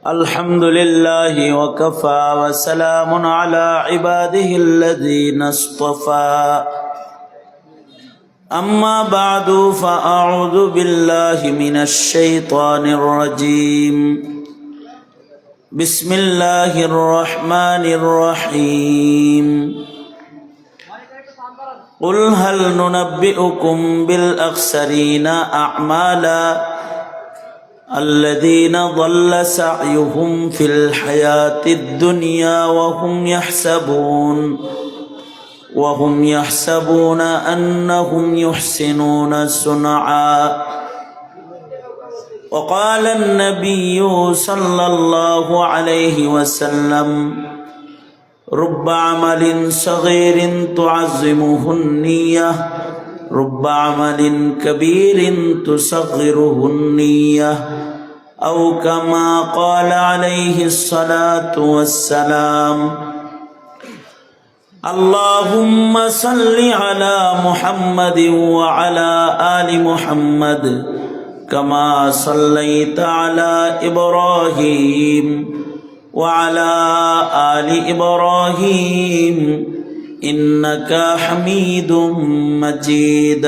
الحمد لله وكفى وسلام على عباده الذين اصطفى أما بعد فأعوذ بالله من الشيطان الرجيم بسم الله الرحمن الرحيم قل هل ننبئكم بالأخسرين أعمالا الذين ضل سعيهم في الحياة الدنيا وهم يحسبون أنهم يحسنون صنعا وقال النبي صلى الله عليه وسلم رب عمل صغير تعظمه النية رب عمل كبير تصغره النية أو كما قال عليه الصلاة والسلام اللهم صل على محمد وعلى آل محمد كما صليت على إبراهيم وعلى آل إبراهيم إنك حميد مجيد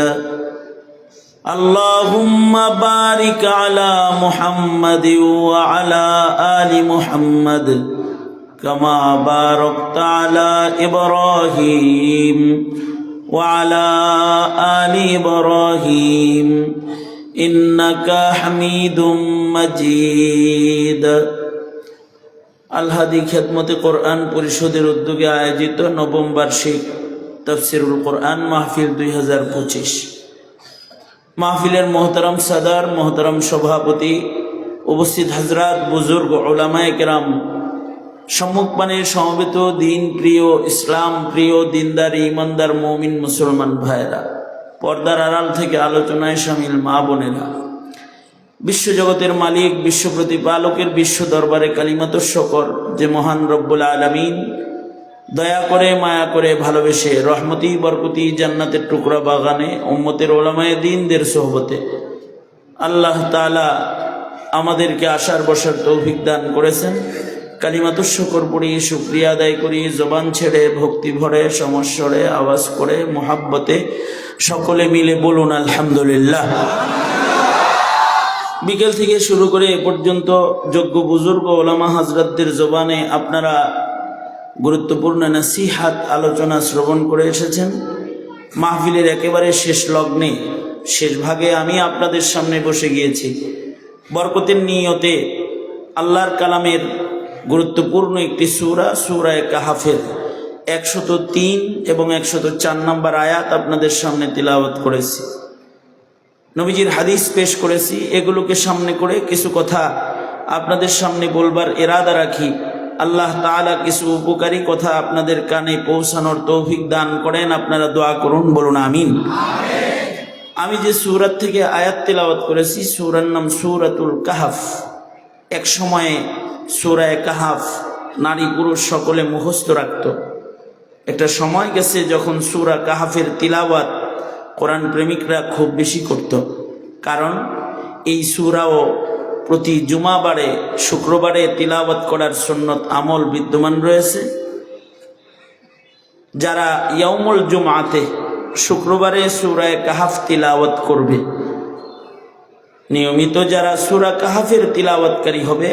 اللهم بارك على محمد وعلى آل محمد كما باركت على إبراهيم وعلى آل إبراهيم إنك حميد مجيد আল-হাদি খেদমতে কোরআন পরিষদের উদ্যোগে আয়োজিত নবম বার্ষিক তাফসিরুল কোরআন মাহফিল 2025 মাহফিলের মোহতারাম সাদার, মোহতারাম সভাপতি, উপস্থিত হযরত, বুজুর্গ, উলামায়ে কেরাম, সম্মুখপানে সমবেত দিন প্রিয়, ইসলাম প্রিয়, দিনদার, ইমানদার মুমিন মুসলমান ভাইরা, পর্দার আড়াল থেকে আলোচনায় শামিল মা বোনেরা, বিশ্বজগতের মালিক, বিশ্ব প্রতিপালকের বিশ্ব দরবারে কালিমাতুশ শুকর যে মহান রব্বুল আলামিন দয়া করে, মায়া করে, ভালোবেসে রহমতি বরকতি জান্নাতের টুকরা বাগানে উম্মতের উলামায়ে দ্বীনদের সোহবতে আল্লাহ তাআলা আমাদেরকে আসার বসার তৌফিক দান করেছেন। কালিমাতুশ শুকর পড়ি, শুকরিয়া আদায় করি, জবান ছেড়ে ভক্তি ভরে সমস্বরে আওয়াজ করে মুহাব্বতে সকলে মিলে বলুন আলহামদুলিল্লাহ। বিকেল থেকে শুরু করে এ পর্যন্ত যোগ্য বুজুর্গ ওলামা হযরতদের জবানে আপনারা গুরুত্বপূর্ণ নসিহাত আলোচনা শ্রবণ করে এসেছেন। মাহফিলের একেবারে শেষ লগ্নে, শেষ ভাগে আমি আপনাদের সামনে বসে গিয়েছি বরকতের নিয়তে আল্লাহর কালামের গুরুত্বপূর্ণ একটি সূরা, সূরা কাহাফের 103 এবং 104 নম্বর আয়াত আপনাদের সামনে তিলাওয়াত করেছি। নবীজির হাদিস পেশ করেছি। এগুলোকে সামনে করে কিছু কথা আপনাদের সামনে বলবার ইরাদা রাখি। আল্লাহ তাআলা কিছু উপকারী কথা আপনাদের কানে পৌঁছানোর তৌফিক দান করেন। আপনারা দোয়া করুন, বলুন আমিন। আমি যে সূরা থেকে আয়াত তিলাওয়াত করেছি, সূরার নাম সূরাতুল কাহাফ। এক সময়ে সূরা কাহাফ নারী পুরুষ সকলে মুখস্থ রাখত। একটা সময় গেছে যখন সূরা কাহাফের তিলাওয়াত কোরআন প্রেমিকরা খুব বেশি করত, কারণ এই সূরাও প্রতি জুমাবারে, শুক্রবারে তিলাওয়াত করার সুন্নত আমল বিদ্যমান রয়েছে। যারা ইয়াউমুল জুমআতে শুক্রবারে সূরা কাহাফ তিলাওয়াত করবে, নিয়মিত যারা সূরা কাহাফের তিলাওয়াতকারী হবে,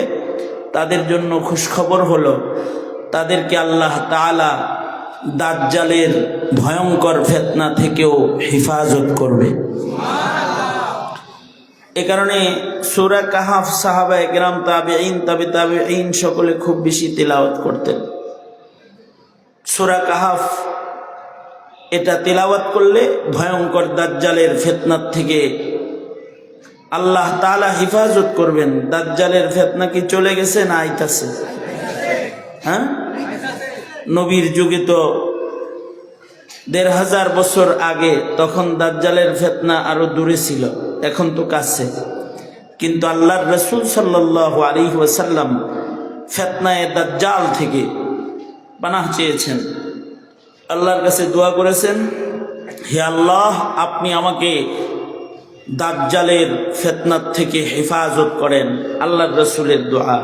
তাদের জন্য খুশখবর হলো তাদেরকে আল্লাহ তাআলা দাজ্জালের ভয়ঙ্কর ফিতনা থেকেও হেফাজত করবে। এ কারণে সূরা কাহাফ সাহাবায়ে কেরাম, তাবেঈন, তাবে তাবেঈন সকলে খুব বেশি তিলাওয়াত করতেন। সূরা কাহাফ এটা তিলাওয়াত করলে ভয়ঙ্কর দাজ্জালের ফিতনা থেকে আল্লাহ তাআলা হেফাজত করবেন। দাজ্জালের ফিতনা কি চলে গেছে না আইতাছে? হ্যাঁ, নবীর যুগে তো ১৫০০ বছর আগে, তখন দাজ্জালের ফিতনা আরো দূরে ছিল, এখন তো কাছে। কিন্তু আল্লাহর রাসূল সাল্লাল্লাহু আলাইহি ওয়াসাল্লাম ফিতনায়ে দাজ্জাল থেকে পানাহ চেয়েছেন, আল্লাহর কাছে দোয়া করেছেন, হে আল্লাহ, আপনি আমাকে দাজ্জালের ফিতনা থেকে হেফাজত করেন। আল্লাহর রাসূলের দোয়া।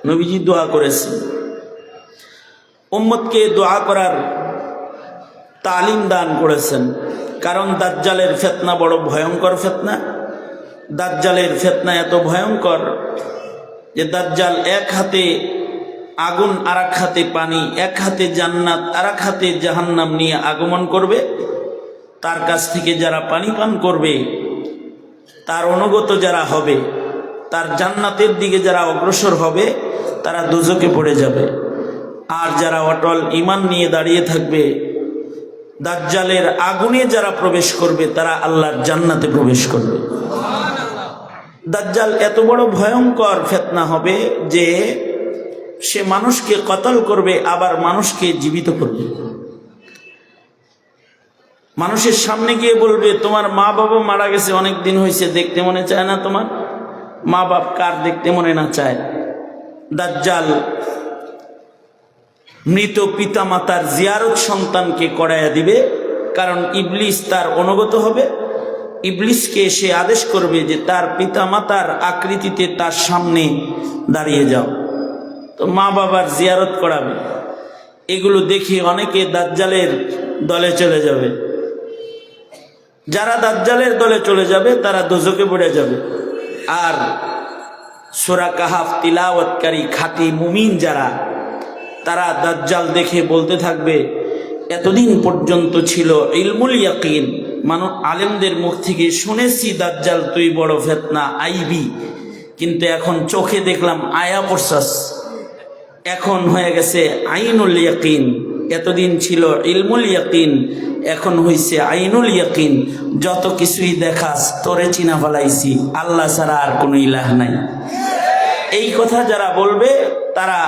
নবীজি দোয়া করেছেন। উম্মতকে দোয়া করার তালিম দান করেছেন, কারণ দাজ্জালের ফিতনা বড় ভয়ঙ্কর ফিতনা। দাজ্জালের ফিতনা এত ভয়ঙ্কর যে দাজ্জাল এক হাতে আগুন, আর এক হাতে পানি, এক হাতে জান্নাত, আর এক হাতে জাহান্নাম নিয়ে আগমন করবে। তার কাছ থেকে যারা পানি পান করবে, তার অনুগত যারা হবে, তার জান্নাতের দিকে যারা অগ্রসর হবে, তারা দোজখে পড়ে যাবে। আর যারা অটল ঈমান নিয়ে দাঁড়িয়ে থাকবে, দাজ্জালের আগুনে যারা প্রবেশ করবে, তারা আল্লাহর জান্নাতে প্রবেশ করবে। দাজ্জাল এত বড় ভয়ঙ্কর ফিতনা হবে যে সে মানুষকে কতল করবে, আবার মানুষকে জীবিত করবে। মানুষের সামনে গিয়ে বলবে, তোমার মা বাবা মারা গেছে, অনেক দিন হয়েছে, দেখতে মনে চায় না? তোমার মা বাপ কার দেখতে মনে না চায়? দাজ্জাল মৃত পিতা মাতার জিয়ারত সন্তানকে করাইয়া দিবে, কারণ ইবলিস তার অনুগত হবে। ইবলিসকে সে আদেশ করবে যে তার পিতা মাতার আকৃতিতে তার সামনে দাঁড়িয়ে যাও, তো মা বাবার জিয়ারত করাবে। এগুলো দেখে অনেকে দাজ্জালের দলে চলে যাবে। যারা দাজ্জালের দলে চলে যাবে তারা দোজখে পড়ে যাবে। আর সূরা কাহাফ তিলাওয়াতকারী খাঁটি মুমিন যারা, তারা দাজ্জাল দেখে বলতে থাকবে, এতদিন পর্যন্ত ছিল ইলমুল ইয়াকিন, আলেমদের মুখ থেকে শুনেছি দাজ্জাল তুই বড় ফিতনা আইবি, কিন্তু এখন চোখে দেখলাম আয়া পড়ছাস, এখন হয়ে গেছে আইনুল ইয়াকিন। এতদিন ছিল ইলমুল ইয়াকিন, এখন হইছে আইনুল ইয়াকিন। যত কিছুই দেখাস তোরে চিনা ফেলাইছি, আল্লাহ ছাড়া আর কোনো ইলাহ নাই। এই কথা যারা বলবে তারা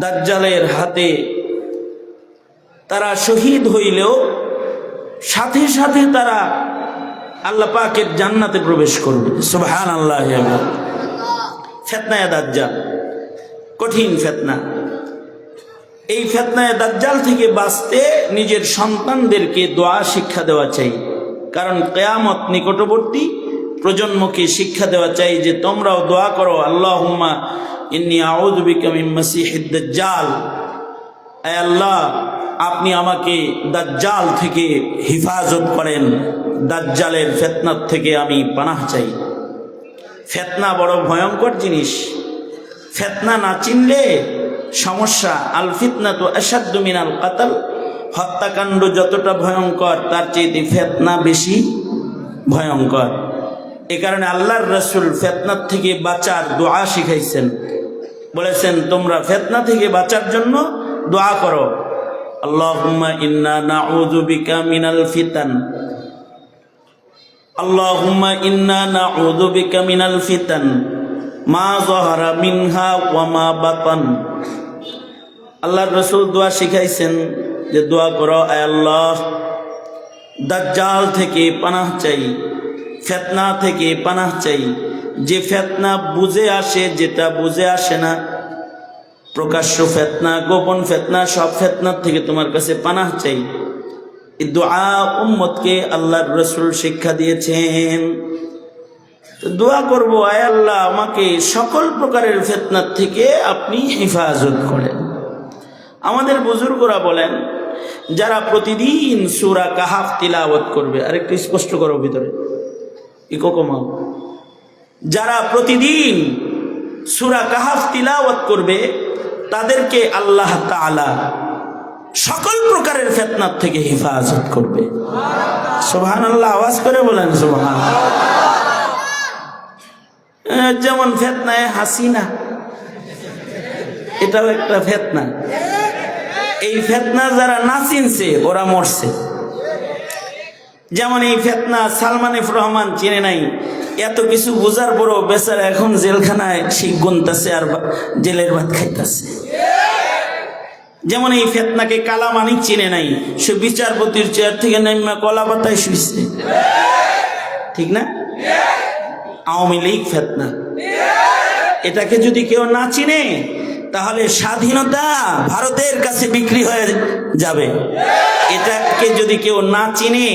দাজ্জালের হাতে তারা শহীদ হইলেও সাথে সাথে তারা আল্লাহ পাকের জান্নাতে প্রবেশ করবে। সুবহানাল্লাহ। ফিতনায়ে দাজ্জাল কঠিন ফিতনা। এই ফিতনায়ে দাজ্জাল থেকে বাঁচতে নিজের সন্তানদেরকে দোয়া শিক্ষা দেওয়া চাই, কারণ কিয়ামত নিকটবর্তী। প্রজন্মকে শিক্ষা দেওয়া চাই যে তোমরাও দোয়া করো, আল্লাহুম্মা ইন্নী আউযু বিকা মিন মাসিহিদ দাজ্জাল, হে আল্লাহ আপনি আমাকে দাজ্জাল থেকে হেফাজত করেন, দাজ্জালের ফিতনার থেকে আমি পানাহ চাই। ফিতনা বড় ভয়ঙ্কর জিনিস। ফিতনা না চিনলে সমস্যা। আল ফিতনাতু আশাদ্দু মিনাল কাতল, হত্যাকাণ্ড যতটা ভয়ঙ্কর তার চেয়ে ফিতনা বেশি ভয়ঙ্কর। এ কারণে আল্লাহর রাসূল ফিতনার থেকে বাঁচার দোয়া শিখাইছেন। বলেছেন তোমরা ফিতনা থেকে বাঁচার জন্য দোয়া করো, আল্লাহুম্মা ইন্না নাউযু বিকা মিনাল ফিতান, আল্লাহুম্মা ইন্না নাউযু বিকা মিনাল ফিতান মা যাহারা মিনহা ওয়া মা বাতান। আল্লাহর রাসূল দোয়া শিখাইছেন যে দোয়া করো, আয় আল্লাহ দাজ্জাল থেকে পানাহ চাই, ফিতনা থেকে পানাহ চাই। যে ফিতনা বুঝে আসে, যেটা বুঝে আসে না, প্রকাশ্য ফিতনা, গোপন ফিতনা, সব ফিতনার থেকে তোমার কাছে পানাহ চাই। এই দোয়া উম্মতকে আল্লাহর রাসূল শিক্ষা দিয়েছেন। তো দোয়া করব, আয় আল্লাহ আমাকে সকল প্রকারের ফিতনার থেকে আপনি হেফাজত করেন। আমাদের বুজুর্গরা বলেন, যারা প্রতিদিন সূরা কাহাফ তিলাওয়াত করবে, আরেকটু স্পষ্ট করো ভিতরে ইকো কমাও, যারা প্রতিদিন সূরা কাহাফ তিলাওয়াত করবে তাদেরকে আল্লাহ তাআলা সকল প্রকারের ফিতনার থেকে হেফাজত করবে। সুবহানাল্লাহ। আওয়াজ করে বলেন সুবহানাল্লাহ। যেমন ফিতনায়ে হাসিনা, এটাও একটা ফিতনা। এই ফিতনা যারা না চিনছে ওরা মরছে। যেমন এই ফিতনা সালমান এফ রহমান চিনে নাই, এত কিছু বোঝার পরও বেচারা এখন জেলখানায় সেই গুনতাছে আর জেলের ভাত খাইতেছে। যেমন এই ফিতনাকে কালা মানিক চিনে নাই, সে বিচারপতির চেয়ার থেকে নাইমা কলা পাতায় শুইছে, ঠিক না? আওয়ামী লীগ ফিতনা। এটাকে যদি কেউ না চিনে তাহলে স্বাধীনতা ভারতের কাছে বিক্রি হয়ে যাবে। এটাকে যদি কেউ না চিনে,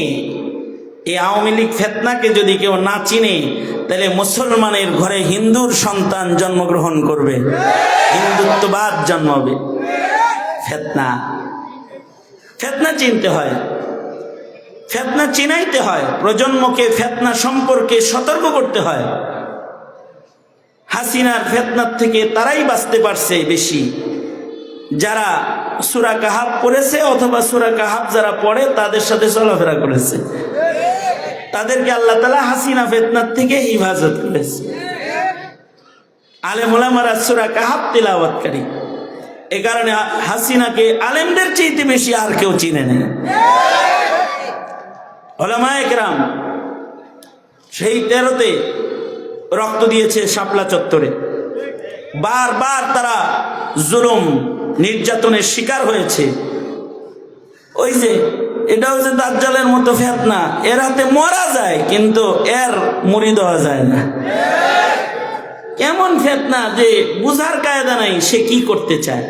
এই আওয়ামী লীগ ফিতনাকে যদি কেউ না চিনে, তাহলে মুসলমানের ঘরে হিন্দুর সন্তান জন্মগ্রহণ করবে। হিন্দুত্ববাদ জন্মাবে। ফিতনা, ফিতনা চিনতে হয়, ফিতনা চিনাইতে হয়, প্রজন্মকে ফিতনা সম্পর্কে সতর্ক করতে হয়। হাসিনার ফিতনার থেকে তারাই বাঁচতে পারছে বেশি যারা সূরা কাহাফ পড়েছে অথবা সূরা কাহাফ যারা পড়ে তাদের সাথে চলাফেরা করেছে, তাদেরকে আল্লাহ তাআলা হাসিনা ফিতনার থেকে হিফাজত করেছে। আলেম ওলামারা সূরা কাহাফ তিলাওয়াতকারী, এ কারণে হাসিনাকে আলেমদের চাইতে বেশি আর কেউ চিনে নেই। উলামায়ে কেরাম সেই 13-তে রক্ত দিয়েছে শাপলা চত্বরে, বারবার তারা জুলুম নির্যাতনের শিকার হয়েছে। ওই যে এটাও যে দাজ্জালের মতো ফিতনা, এর হাতে মরা যায় কিন্তু এর মুড়ি দেওয়া যায় না। এমন ফিতনা যে বুঝার কায়দা নাই সে কি করতে চায়।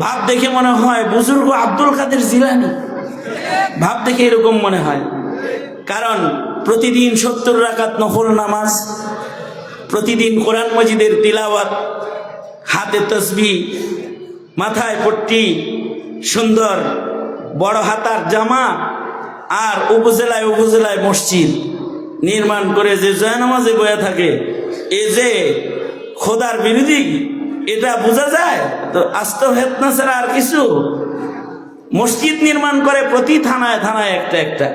ভাব দেখে মনে হয় বুজুর্গ আব্দুল কাদের জিলানী, ভাব দেখে এরকম মনে হয়। কারণ প্রতিদিন 70 রাকাত নফল নামাজ, প্রতিদিন কোরআন মজিদের তিলাওয়াত, হাতে তসবিহ, মাথায় পট্টি, সুন্দর বড় হাতার জামা, আর উপজেলায় উপজেলায় মসজিদ নির্মাণ করে যে জয়নামাজে বয়া থাকে, এ যে খোদার বিরোধী, এটা বোঝা যায় তো। আস্ত ফিতনা ছাড়া আর কিছু। মসজিদ নির্মাণ করে প্রতি থানায় থানায় একটা একটা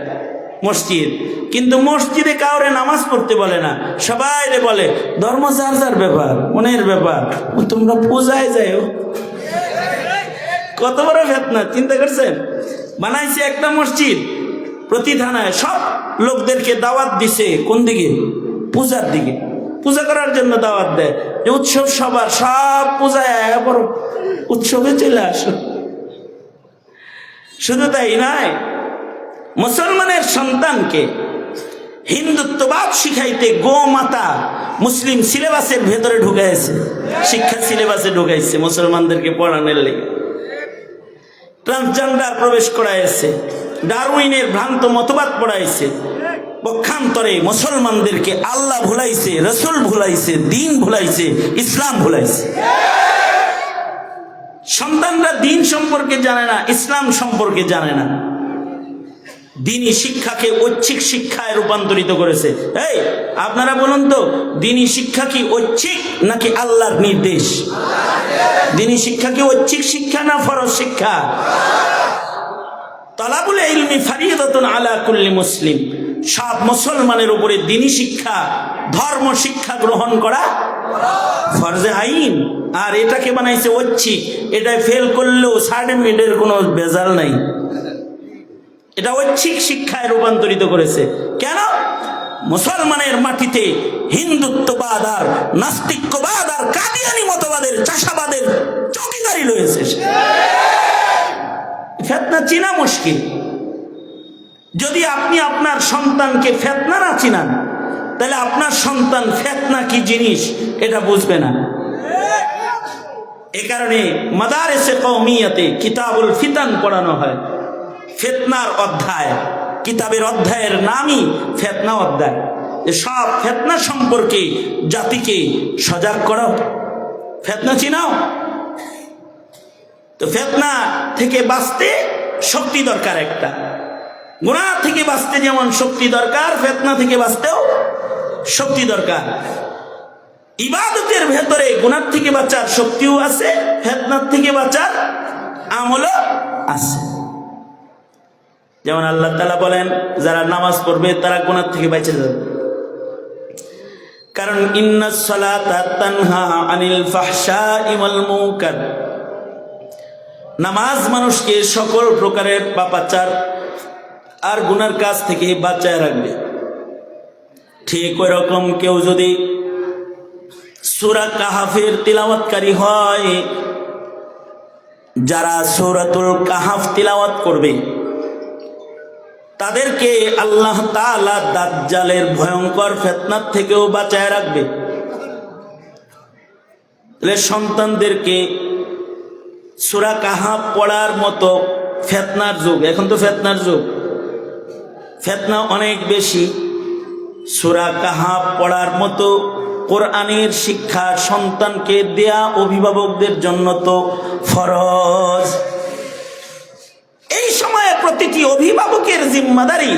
মসজিদ, কিন্তু মসজিদে কাউরে নামাজ পড়তে বলে না, সবাই বলে ধর্ম যার যার ব্যাপার, মনের ব্যাপার, তোমরা পূজায় যাও। কত বড় ফিতনা চিন্তা করছেন। বানাইছে একটা মসজিদ, প্রতি থানায় সব লোকদেরকে দাওয়াত দিছে কোন দিকে? পূজার দিকে, পূজা করার জন্য দাওয়াত দেয় যে উৎসব সবার, সব পূজায় বড় উৎসবে চলে আসো। শুধু তাই নয়, মুসলমানের সন্তানকে হিন্দুত্ববাদ শিখাইতে গোমাতা মুসলিম সিলেবাসের ভেতরে ঢুকাইছে, শিক্ষা সিলেবাসে ঢুকাইছে মুসলমানদেরকে পড়ানোর লেগে। ট্রান্সজেন্ডার প্রবেশ করাইছে, ডারউইনের ভ্রান্ত মতবাদ পড়াইছে। পক্ষান্তরে মুসলমানদেরকে আল্লাহ ভুলাইছে, রসুল ভুলাইছে, দিন ভুলাইছে, ইসলাম ভুলাইছে। সন্তানরা দিন সম্পর্কে জানে না, ইসলাম সম্পর্কে জানে না। দিনী শিক্ষাকে ঐচ্ছিক শিক্ষায় রূপান্তরিত করেছে। এই আপনারা বলুন তো, দিনী শিক্ষা কি ঐচ্ছিক নাকি আল্লাহর নির্দেশ? দিনী শিক্ষা কি ঐচ্ছিক শিক্ষা না ফরজ শিক্ষা? তালাবুল ইলমি ফারিদাতুন আলা কুল্লি মুসলিম, সব মুসলমানের উপরে দিনী শিক্ষা, ধর্ম শিক্ষা গ্রহণ করা ফরজে আইন। আর এটাকে বানাইছে ঐচ্ছিক, এটাই ফেল করলেও সার্টিফিকেটের কোনো ভেজাল নাই। এটা ঐচ্ছিক শিক্ষায় রূপান্তরিত করেছে। কেন? মুসলমানের মাটিতে হিন্দুত্ববাদ আর নাস্তিক্যবাদ আর কাদিয়ানি মতবাদের, চাষাবাদের চৌকিদারি রয়েছে। ফিতনা চিনা মুশকিল। যদি আপনি আপনার সন্তানকে ফিতনা না চিনান, তাহলে আপনার সন্তান ফিতনা কি জিনিস এটা বুঝবে না। এ কারণে মাদারিসে কওমিয়াতে কিতাবুল ফিতান পড়ানো হয়। ফিতনার অধ্যায়, কিতাবের অধ্যায়ের নামই ফিতনা অধ্যায়। সব ফিতনা সম্পর্কে জাতিকে সজাগ করো, ফিতনা চিনাও। তো ফিতনা থেকে বাঁচতে শক্তি দরকার একটা। গুনাহ থেকে বাঁচতে যেমন শক্তি দরকার, ফিতনা থেকে বাঁচতেও শক্তি দরকার। ইবাদতের ভেতরে গুনাহ থেকে বাঁচার শক্তিও আছে, ফিতনার থেকে বাঁচার আমলও আছে। যেমন আল্লাহ তাআলা বলেন, যারা নামাজ পড়বে তারা গুনাহ থেকে বেঁচে যাবে। কারণ ইন্নাস সালাতা তানহা আনিল ফাহশাই ওয়াল মুনকার, নামাজ মানুষকে সকল প্রকারের পাপাচার আর গুনার কাজ থেকে বাঁচায় রাখবে। ঠিক ওই রকম কেউ যদি সূরা কাহাফের তিলাওয়াতকারী হয়, যারা সূরাতুল কাহাফ তিলাওয়াত করবে তাদেরকে আল্লাহ তাআলা দাজ্জালের ভয়ঙ্কর ফিতনার থেকেও বাঁচায় রাখবে। সন্তানদেরকে সূরা কাহাফ পড়ার মতো, ফিতনার যুগ, এখন তো ফিতনার যুগ, ফিতনা অনেক বেশি। সূরা কাহাফ পড়ার মতো কোরআনের শিক্ষা সন্তানকে দেয়া অভিভাবকদের জন্য তো ফরজ। এই সময়ে প্রতিটি অভিভাবকের জিম্মাদারি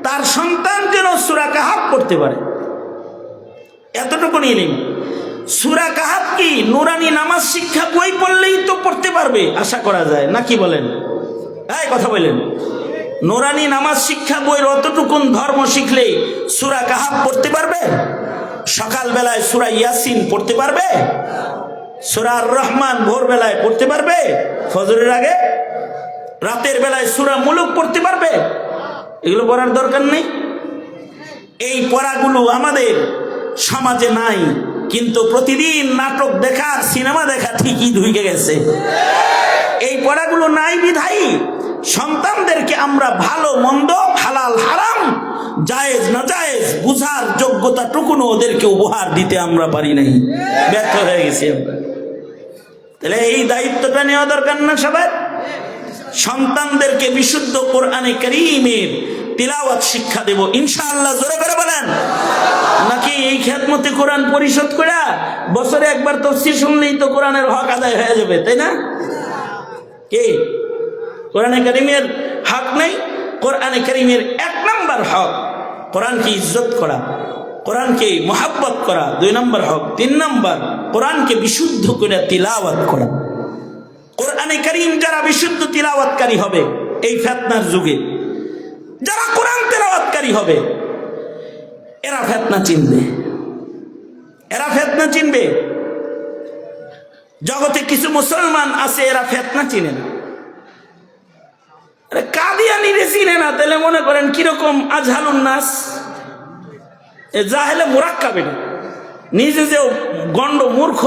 তার সন্তান যেন সূরা কাহাফ পড়তে পারে, এতটুকু নিয়ে নিন। সূরা কাহাফ কি নুরানি নামাজ শিক্ষা বই পড়লেই তো পড়তে পারবে আশা করা যায়, নাকি বলেন? এই কথা বলেন, নুরানি নামাজ শিক্ষা বইয়ের অতটুকুন ধর্ম শিখলেই সূরা কাহাফ পড়তে পারবে? সকাল বেলায় সূরা ইয়াসিন পড়তে পারবে? সূরা আর রহমান ভোরবেলায় পড়তে পারবে ফজরের আগে? রাতের বেলায় সূরা মুলুক পড়তে পারবে? এগুলো পড়ার দরকার নেই। এই পড়াগুলো আমাদের সমাজে নাই, কিন্তু প্রতিদিন নাটক দেখা, সিনেমা দেখা ঠিকই ঢুকে গেছে। এই পড়াগুলো নাই বিধাই সন্তানদেরকে আমরা ভালো মন্দ, হালাল হারাম, জায়েজ না জায়েজ বুঝার যোগ্যতাটুকুনো ওদেরকে উপহার দিতে আমরা পারি নাই, ব্যর্থ হয়ে গেছি আমরা। তাহলে এই দায়িত্বটা নেওয়া দরকার না সবার? সন্তানদেরকে বিশুদ্ধ কোরআনে কারীমের তিলাওয়াত শিক্ষা দেব ইনশাআল্লাহ। জোরে করে বলেন। নাকি এই খেদমতে কোরআন পরিশোধ করে বছরে একবার তাফসীর শুনলেই তো কোরআনের হক আদায় হয়ে যাবে, তাই না? কি কোরআনে কারীমের হক নেই? কোরআনে কারীমের এক নাম্বার হক কোরআনকে ইজ্জত করা, কোরআনকে মহব্বত করা 2 নম্বর হক। 3 নম্বর কোরআনকে বিশুদ্ধ করে তিলাওয়াত করা। কোরআনে কারীম যারা বিশুদ্ধ তিলাওয়াতকারী হবে এই ফিতনার যুগে, যারা কোরআন তিলাওয়াতকারী হবে এরা ফিতনা চিনবে, এরা ফিতনা চিনবে। জগতে কিছু মুসলমান আছে এরা ফিতনা চিনে না। আরে কাদিয়ানিরে চিনে না, তাহলে মনে করেন কিরকম আজহালুন নাস, এ জাহেলে মুরাক্কাবে না। নিজে যে গন্ড মূর্খ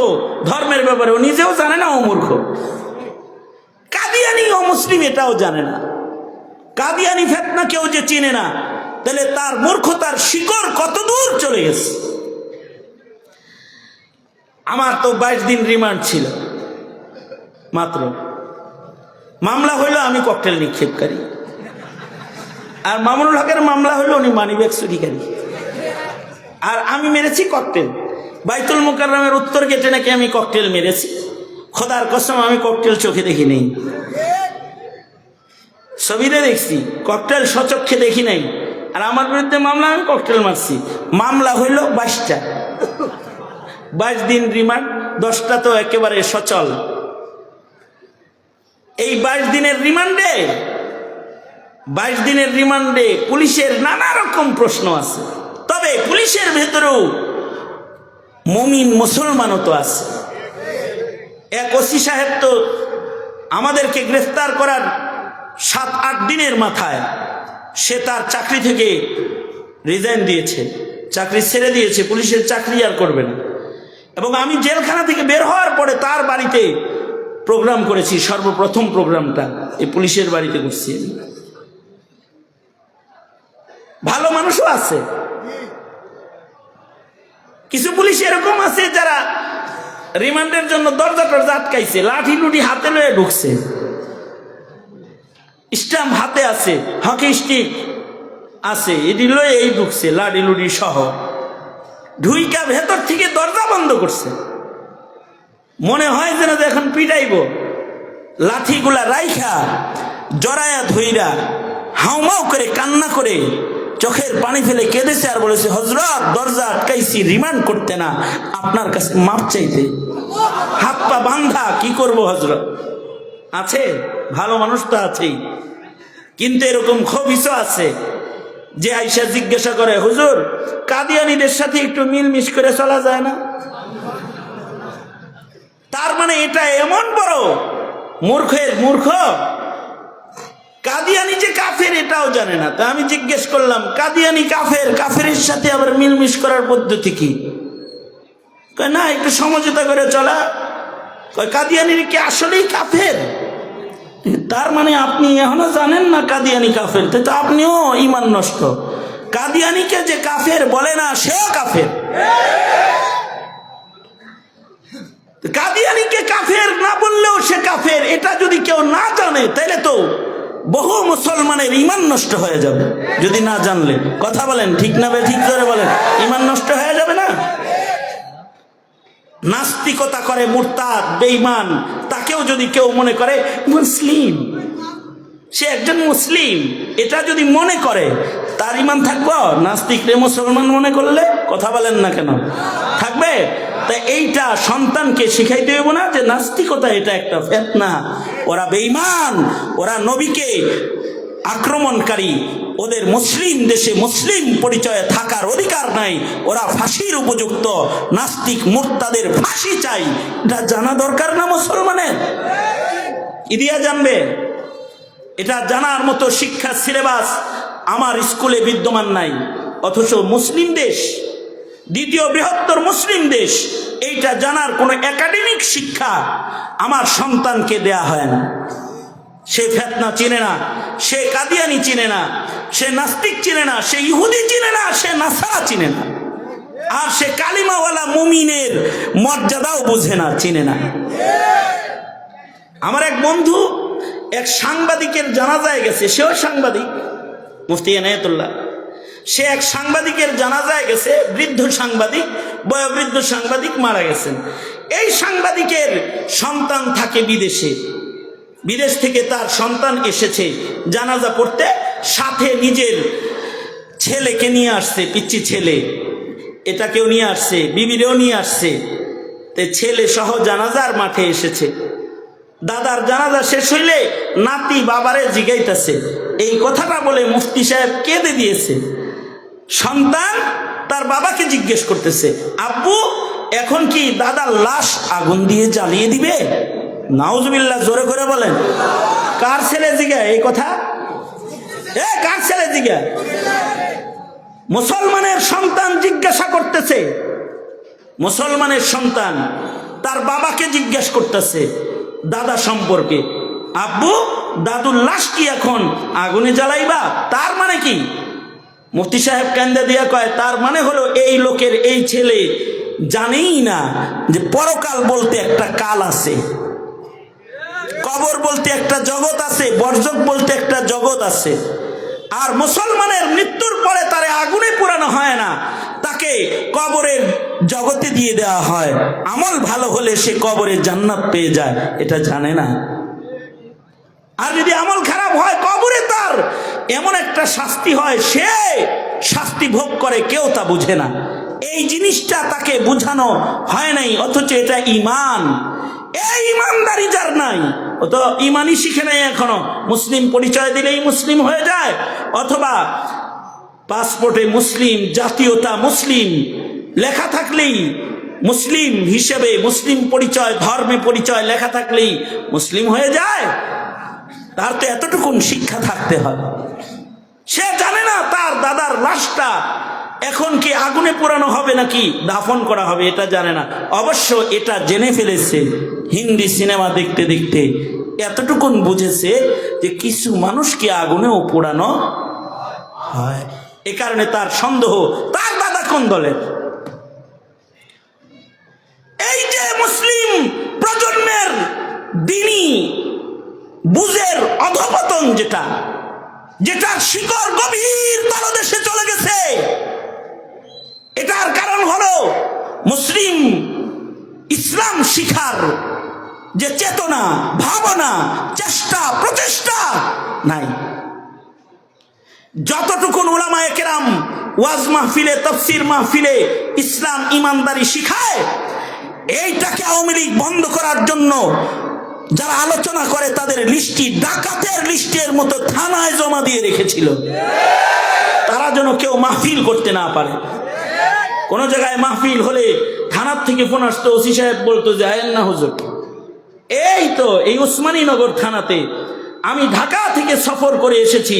ধর্মের ব্যাপারে ও নিজেও জানে না, ও মূর্খ। কাদিয়ানি ও মুসলিম এটাও জানে না। কাদিয়ানি ফিতনা কেউ যে চিনে না, তাহলে তার মূর্খতার শিকড় কত দূর চলে গেছে। আমার তো 22 দিন রিমান্ড ছিল মাত্র। মামলা হইল আমি ককটেল নিক্ষেপকারী, আর মামুনুল হকের মামলা হইল উনি মানিব্যাগ চুরিকারী, আর আমি মেরেছি ককটেল। বাইতুল মুকাররমের উত্তর গেটে নাকি আমি ককটেল মেরেছি। খোদার কসম আমি ককটেল চোখে দেখি নাই, ছবিতে দেখছি, ককটেল সচক্ষে দেখি নাই। আর আমার বিরুদ্ধে মামলা, আমি ককটেল মারছি। মামলা হইল 22টা, 22 দিন রিমান্ড, 10টা তো একেবারে সচল। এই 22 দিনের রিমান্ডে পুলিশের নানা রকম প্রশ্ন আছে। তবে পুলিশের ভেতরেও মুমিন মুসলমানও তো আছে। এক ওসি সাহেব তো আমাদেরকে গ্রেফতার করার 7-8 দিনের মাথায় সে তার চাকরি থেকে রিজাইন দিয়েছে, চাকরি ছেড়ে দিয়েছে, পুলিশের চাকরি আর করবে না। এবং আমি জেলখানা থেকে বের হওয়ার পরে তার বাড়িতে প্রোগ্রাম করেছি, সর্বপ্রথম প্রোগ্রামটা এই পুলিশের বাড়িতে করছি। ভালো মানুষও আছে, কিছু পুলিশ এরকম আছে যারা রিমান্ডের জন্য দরজা টরজা আটকাইছে, লাঠি লুটি হাতে লয়ে ঢুকছে, স্ট্যাম্প হাতে আছে, হকি স্টিক আছে, এটি লয়ে এই ঢুকছে লাঠি লুটি সহ। ঢুইকা ভেতর থেকে দরজা বন্ধ করছে, মনে হয় যেন এখন পিটাইব। লাঠিগুলা রাইখা জড়ায়া ধইরা হাউমাউ করে কান্না করে চোখের পানি ফেলে কেঁদেছে, আর বলেছে, হযরত দরজা আটকাইছি রিমান্ড করতে না, আপনার কাছে মাপ চাইতে। হাত পা বান্ধা, কি করব হযরত। আছে ভালো মানুষ তো আছেই, কিন্তু এরকম খবিসও আছে যে আইসা জিজ্ঞাসা করে, হুজুর কাদিয়ানীদের সাথে একটু মিলমিশ করে চলা যায় না? তার মানে এটা এমন বড় মূর্খের মূর্খ, কাদিয়ানি যে কাফের এটাও জানে না। তা আমি জিজ্ঞেস করলাম, কাদিয়ানি কাফের, কাফেরের সাথে আবার মিলমিশ করার পদ্ধতি কি? কয় না, একটু সমঝোতা করে চলা। কয় কাদিয়ানির কি আসলেই কাফের? তার মানে আপনি এখনো জানেন না কাদিয়ানি কাফের, তো আপনিও ঈমান নষ্ট। কাদিয়ানিকে যে কাফের বলে না, সেও কাফের। কাদিয়ানিকে কাফের না বললেও সে কাফের, এটা যদি কেউ না জানে তাহলে তো বহু মুসলমানের ঈমান নষ্ট হয়ে যাবে। যদি না জানলে, কথা বলেন ঠিক না বে ঠিক করে বলেন, ঈমান নষ্ট হয়ে যাবে না? নাস্তিকতা করে, মুরতাদ বেঈমান, তাকেও যদি কেউ মনে করে মুসলিম, সে একজন মুসলিম, এটা যদি মনে করে, তার ইমান থাকবো? নাস্তিকরে মুসলমান মনে করলে কথা বলেন না কেন, থাকবে? তাই এইটা সন্তানকে শিখাইতে হইব না যে নাস্তিকতা এটা একটা ফিতনা, ওরা বেঈমান, ওরা নবীকে আক্রমণকারী, ওদের মুসলিম দেশে মুসলিম পরিচয়ে থাকার অধিকার নাই, ওরা ফাঁসির উপযুক্ত, নাস্তিক মুরতাদের ফাঁসি চাই। এটা জানা দরকার না মুসলমানের? ইদিয়া জানবে? এটা জানার মতো শিক্ষা সিলেবাস আমার স্কুলে বিদ্যমান নাই, অথচ মুসলিম দেশ, দ্বিতীয় বৃহত্তর মুসলিম দেশ, এইটা জানার কোনো একাডেমিক শিক্ষা আমার সন্তানকে দেয়া হয় না। সে ফিতনা চিনে না, সে কাদিয়ানি চিনে না, সে নাস্তিক চিনে না, সে ইহুদি চিনে না, সে নাসারা চিনে না, আর সে কালিমাওয়ালা মুমিনের মর্যাদাও বুঝে না, চিনে না। আমার এক বন্ধু এক সাংবাদিকের জানাজায় গেছে, সেও সাংবাদিক, মুফতি এনায়েতুল্লাহ। সে এক সাংবাদিকের জানাজায় গেছে, বৃদ্ধ সাংবাদিক, বয়োবৃদ্ধ সাংবাদিক মারা গেছেন। এই সাংবাদিকের সন্তান থাকে বিদেশে, বিদেশ থেকে তার সন্তান এসেছে জানাজা পড়তে, সাথে নিজের ছেলেকে নিয়ে আসছে, পিচ্চি ছেলে, এটাকেও নিয়ে আসছে, বিবিরেও নিয়ে আসছে। ছেলে সহ জানাজার মাঠে এসেছে। দাদার জানাজা শেষ হইলে নাতি বাবারে জিগাইতেছে, এই কথাটা বলে মুফতি সাহেব কেঁদে দিয়েছে। সন্তান তার বাবাকে জিজ্ঞেস করতেছে, আব্বু এখন কি দাদার লাশ আগুন দিয়ে জ্বালিয়ে দিবে? নাউজুবিল্লাহ, জোরে করে বলেন। কার ছেলে জিগা এই কথা? কার ছেলে জিগা? মুসলমানের সন্তান জিজ্ঞাসা করতেছে, মুসলমানের সন্তান তার বাবাকে জিজ্ঞেস করতেছে দাদা সম্পর্কে, আব্বু দাদুর লাশ কি এখন আগুনে জ্বালাইবা? তার মানে কি? মুফতি সাহেব কান্দা দিয়া কয়, তার মানে হলো এই লোকের, এই ছেলে জানেই না যে পরকাল বলতে একটা কাল আছে, কবর বলতে একটা জগৎ আছে, বরজক বলতে একটা জগৎ আছে। আর মুসলমানের মৃত্যুর পরে তারে আগুনে পোড়ানো হয় না, তাকে কবরের জগতে দিয়ে দেওয়া হয়। আমল ভালো হলে সে কবরে জান্নাত পেয়ে যায়, এটা জানে না। আর যদি আমল খারাপ হয়, কবরে তার এমন একটা শাস্তি হয়, সে শাস্তি ভোগ করে, কেউ তা বুঝে না। এই জিনিসটা তাকে বুঝানো হয় নাই, অথচ এটা ইমান। এই ইমানদারি যার নাই, ও তো ইমানই শিখে নাই এখনো। মুসলিম পরিচয় দিলেই মুসলিম হয়ে যায়, অথবা পাসপোর্টে মুসলিম, জাতীয়তা মুসলিম লেখা থাকলেই মুসলিম হিসেবে, মুসলিম পরিচয়, ধর্মে পরিচয় লেখা থাকলেই মুসলিম হয়ে যায়। তার তো এতটুকুন শিক্ষা থাকতে হয়। সে জানে না তার দাদার লাশটা এখন কি আগুনে পোড়ানো হবে নাকি দাফন করা হবে, এটা জানে না। অবশ্য এটা জেনে ফেলেছে হিন্দি সিনেমা দেখতে দেখতে, এতটুকুন বুঝেছে যে কিছু মানুষকে আগুনেও পোড়ানো হয়। এ কারণে তার সন্দেহ, তার দাদা কোন দলের। এই যে মুসলিম প্রজন্মের দিনী বুঝের অধপতন, যেটার শিকড় গভীর তলদেশে চলে গেছে, এটার কারণ হলো মুসলিম ইসলাম শিখার যে চেতনা, ভাবনা, চেষ্টা, প্রচেষ্টা নাই। যতটুকুন উলামায়ে কেরাম ওয়াজ মাহফিলে, তাফসীর মাহফিলে ইসলাম ইমানদারি শিখায়, এইটাকে আওয়ামী লীগ বন্ধ করার জন্য যারা আলোচনা করে তাদের লিস্টি ডাকাতের লিস্টের মতো থানায় জমা দিয়ে রেখেছিল, তারা যেন কেউ মাহফিল করতে না পারে। কোন জায়গায় মাহফিল হলে থানার থেকে ফোন আসতো, ওসি সাহেব বলতো যে আয়েন না হুজুর। এই তো এই উসমানীনগর থানাতে আমি ঢাকা থেকে সফর করে এসেছি,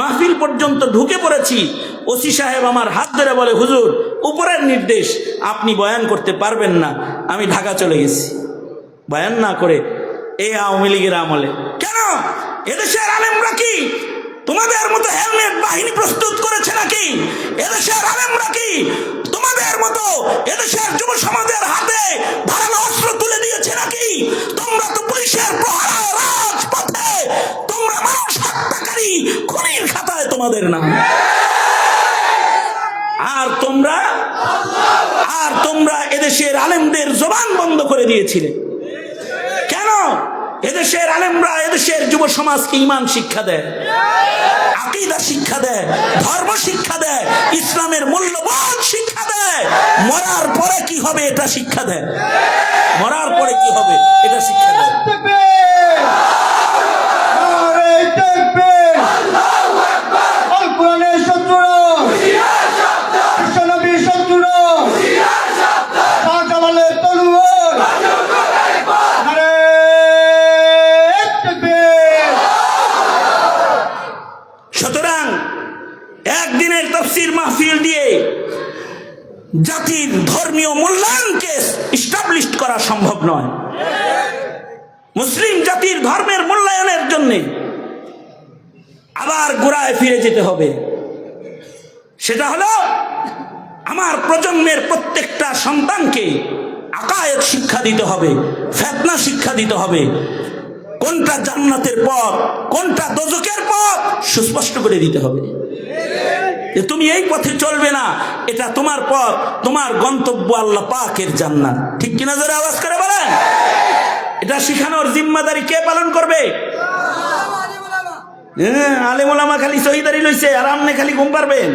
মাহফিল পর্যন্ত ঢুকে পড়েছি, ওসি সাহেব আমার হাত ধরে বলে, হুজুর উপরের নির্দেশ, আপনি বয়ান করতে পারবেন না। আমি ঢাকা চলে গেছি বয়ান না করে। এই আওয়ামী লীগের আমলে কেন এদেশের আলেমরা কি তোমাদের মতো হেলমেট বাহিনী প্রস্তুত করেছে নাকি? এদেশের আলেমরা কি তোমাদের মতো এদেশের যুব সমাজের হাতে ধারালো অস্ত্র তুলে দিয়েছে নাকি? তোমরা তো পুলিশের প্রহরা, রাজপথে তোমরা মানুষ হত্যাকারী, খুনির খাতায় তোমাদের নাম। আর তোমরা এদেশের আলেমদের জবান করে দিয়েছিলেন। কেন? এদেশের আলেমরা এদেশের যুব সমাজকে ঈমান শিক্ষা দেয়, আকীদা শিক্ষা দেয়, ধর্ম শিক্ষা দেয়, ইসলামের মূল্যবোধ শিক্ষা দেয়। মরার পরে কি হবে এটা শিক্ষা দেয়, মরার পরে কি হবে এটা শিক্ষা দেয়। সুতরাং একদিনের তাফসীর মাহফিল দিয়ে জাতির ধর্মীয় মূল্যায়নকে এস্টাবলিশ করা সম্ভব নয়। মুসলিম জাতির ধর্মের মূল্যায়নের জন্য আবার গোড়ায় ফিরে যেতে হবে। সেটা হলো আমার প্রজন্মের প্রত্যেকটা সন্তানকে আকায়েদ শিক্ষা দিতে হবে, ফিতনা শিক্ষা দিতে হবে। কোনটা জান্নাতের পথ, কোনটা দোজখের পথ সুস্পষ্ট করে দিতে হবে। যে তুমি এই পথে চলবে না, এটা তোমার পথ, তোমার গন্তব্য আল্লাহ পাকের জান্নাত। ঠিক কিনা জোরে আওয়াজ করে বলেন। এটা শিখানোর জিম্মাদারি কে পালন করবে? আলেম ওলামা খালি শহীদারি লইছে আর আপনি খালি ঘুম পারবেন।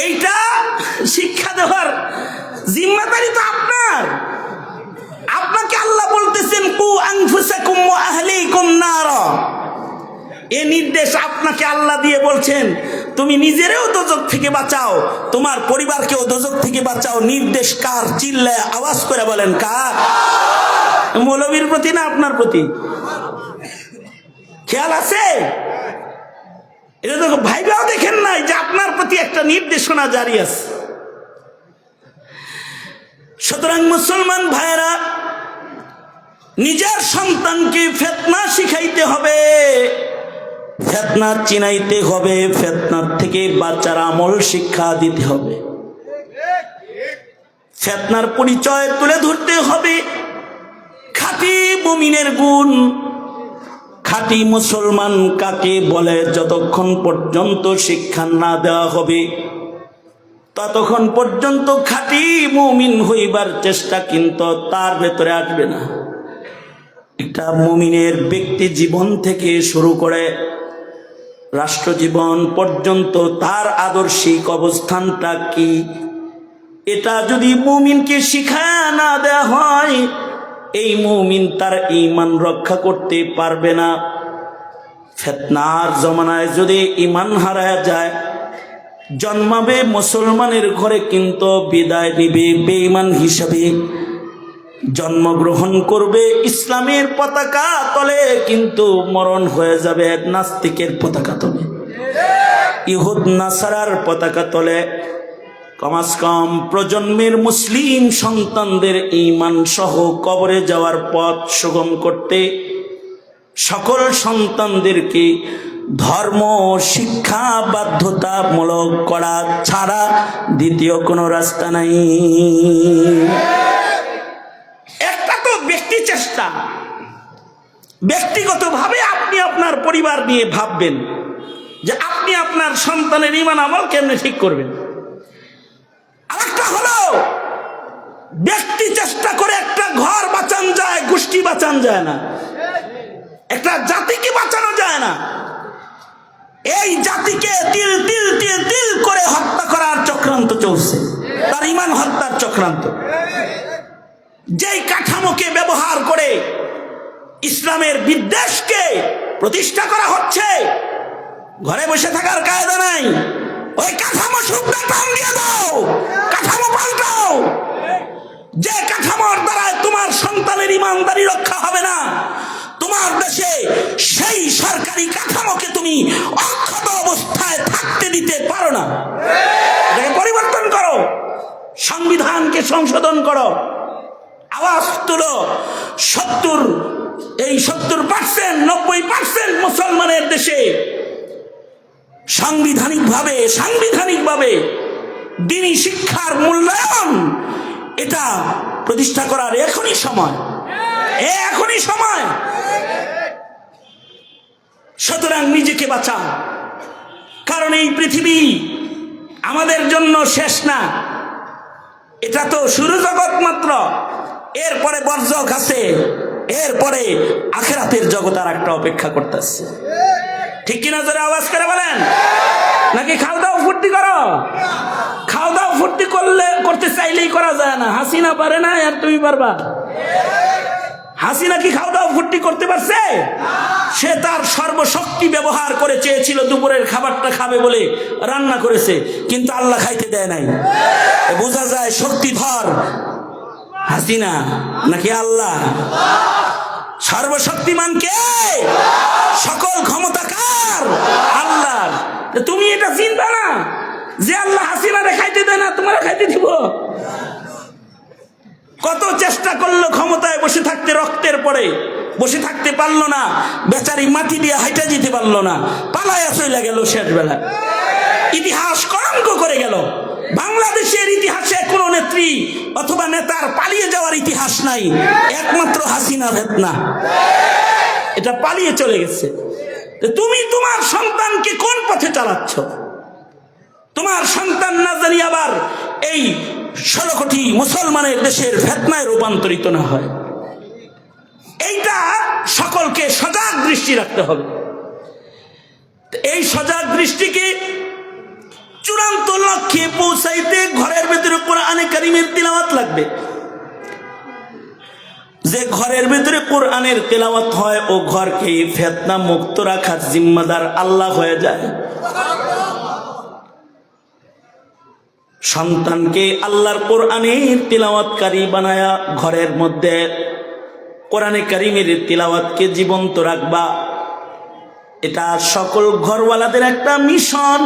এইটা শিক্ষা দেওয়ার জিম্মাদারি তো আপনার। আপনাকে আল্লাহ বলতেছেন কু আনফুসাকুম ওয়া আহলিকুম নারা। এই নির্দেশ আপনাকে আল্লাহ দিয়ে বলছেন তুমি নিজেরেও দোজখ থেকে বাঁচাও, তোমার পরিবারকেও দোজখ থেকে বাঁচাও। নির্দেশ কার? চিল্লায় আওয়াজ করে বলেন কার? মৌলবীর প্রতি না আপনার প্রতি? খেয়াল আছে? এটা তো ভাইবাও দেখেন নাই যে আপনার প্রতি একটা নির্দেশনা জারি আছে। সুতরাং মুসলমান ভাইরা, নিজের সন্তানকে ফিতনা শিখাইতে হবে, ফিতনা চিনাইতে হবে, ফিতনার থেকে বাঁচার আমল শিক্ষা দিতে হবে, ফিতনার পরিচয় তুলে ধরতে হবে। খাঁটি মুমিনের গুণ, খাঁটি মুসলমান কাকে বলে যতক্ষণ পর্যন্ত শিক্ষা না দেওয়া হবে ততক্ষণ পর্যন্ত খাঁটি মুমিন হইবার চেষ্টা কিন্তু তার ভেতরে আসবে না। একটা মুমিনের ব্যক্তি জীবন থেকে শুরু করে রাষ্ট্র জীবন পর্যন্ত তার আদর্শিক অবস্থানটা কি, এটা যদি মুমিনকে শিখায় না দেওয়া হয় এই মুমিন তার ঈমান রক্ষা করতে পারবে না। ফিতনার জমানায় যদি ঈমান হারায় যায়, জন্মাবে মুসলমানের ঘরে কিন্তু বিদায় নিবে বেঈমান হিসাবে, জন্মগ্রহণ করবে ইসলামের পতাকা তলে কিন্তু মরণ হয়ে যাবে নাস্তিকের পতাকা তলে, ইহুদ নাসারার পতাকা তলে। কমাস কম প্রজন্মের মুসলিম সন্তানদের ঈমান সহ কবরে যাওয়ার পথ সুগম করতে সকল সন্তানদেরকে ধর্ম শিক্ষা বাধ্যতামূলক করা ছাড়া দ্বিতীয় কোনো রাস্তা নাই। একটা তো ব্যক্তি চেষ্টা, ব্যক্তিগতভাবে আপনি আপনার পরিবার নিয়ে ভাববেন যে আপনি আপনার সন্তানের ঈমান আমল কেমনে ঠিক করবেন। আরেকটা হলো ব্যক্তি চেষ্টা করে একটা ঘর বাঁচান যায়, গোষ্ঠী বাঁচান যায় না, একটা জাতিকে বাঁচানো যায় না। এই জাতিকে তিল তিল তিল তিল করে হত্যা করার চক্রান্ত চলছে, তার ঈমান হত্যার চক্রান্ত। যেই কাঠামোকে ব্যবহার করে ইসলামের বিদ্বেষকে প্রতিষ্ঠা করা হচ্ছে, ঘরে বসে থাকার কায়দা নাই। ওই কাঠামো শুদ্ধ টান দিয়ে দাও, কাঠামো পাল্টাও। যে কাঠামোর দ্বারা তোমার সন্তানের ঈমানদারি রক্ষা হবে না, তোমার দেশে সেই সরকারি কাঠামোকে তুমি অক্ষত অবস্থায় থাকতে দিতে পারো না। এটাকে পরিবর্তন করো, সংবিধানকে সংশোধন করো, আওয়াজ তুলো। 70% 90% মুসলমানের দেশে সাংবিধানিকভাবে দ্বীনি শিক্ষার মূল্যায়ন এটা প্রতিষ্ঠা করার এখনই সময়। সুতরাং নিজেকে বাঁচাও, কারণ এই পৃথিবী আমাদের জন্য শেষ না, এটা তো শুরু জগৎ এরপরে বরজখ আছে, এরপরে আখিরাতের জগৎ আর একটা অপেক্ষা করতেছে। ঠিক কিনা জোরে আওয়াজ করে বলেন। নাকি খাও দাও ফুর্তি করো? খাও দাও ফুর্তি করতে চাইলেই করা যায় না। হাসিনা পারে না, আর তুমি পারবা? হাসিনা কি খাও দাও ফুর্তি করতে পারছে? সে তার সর্বশক্তি ব্যবহার করে চেয়েছিল দুপুরের খাবারটা খাবে বলে রান্না করেছে, কিন্তু আল্লাহ খাইতে দেয় নাই। বোঝা যায় শক্তিধর হাসিনা নাকি আল্লাহ? সর্বশক্তিমান কে? সকল ক্ষমতা কার? আল্লাহর। তুমি এটা চিন্তা না যে আল্লাহ হাসিনারে খাইতে দেয় না, তোমার খাইতে দিব? কত চেষ্টা করলো ক্ষমতায় বসে থাকতে, রক্তের পরে বসে থাকতে পারলো না, বেচারি মাটি দিয়ে হাইটা যেতে পারলো না, পালায়া চলে গেল শেষ বেলা। ইতিহাস কলঙ্ক করে গেল। বাংলাদেশের ইতিহাসে কোন নেত্রী অথবা নেতার পালিয়ে যাওয়ার ইতিহাস নাই, একমাত্র হাসিনা ফেতনা, এটা পালিয়ে চলে গেছে। তুমি তোমার সন্তানকে কোন পথে চালাচ্ছ? তোমার সন্তান না জানি আবার এই 16 কোটি মুসলমানের দেশের ফেতনায় রূপান্তরিত না হয়। এইটা সকলকে সজাগ দৃষ্টি রাখতে হবে। এই সজাগ দৃষ্টিকে চূড়ান্ত লক্ষ্যে পৌঁছাইতে ঘরের ভেতরে কোরআনে কারিমের তিলাওয়াত লাগবে। যে ঘরের ভেতরে কোরআনের তেলাওয়াত হয় ও ঘরকে ফিতনা মুক্ত রাখার জিম্মাদার আল্লাহ হয়ে যায়। সন্তানকে আল্লাহর কোরআনের তিলাওয়াতকারী বানায়া ঘরের মধ্যে কোরআনে কারিমের তিলাওয়াতকে জীবন্ত রাখবা, এটা সকল ঘরওয়ালাদের একটা মিশন।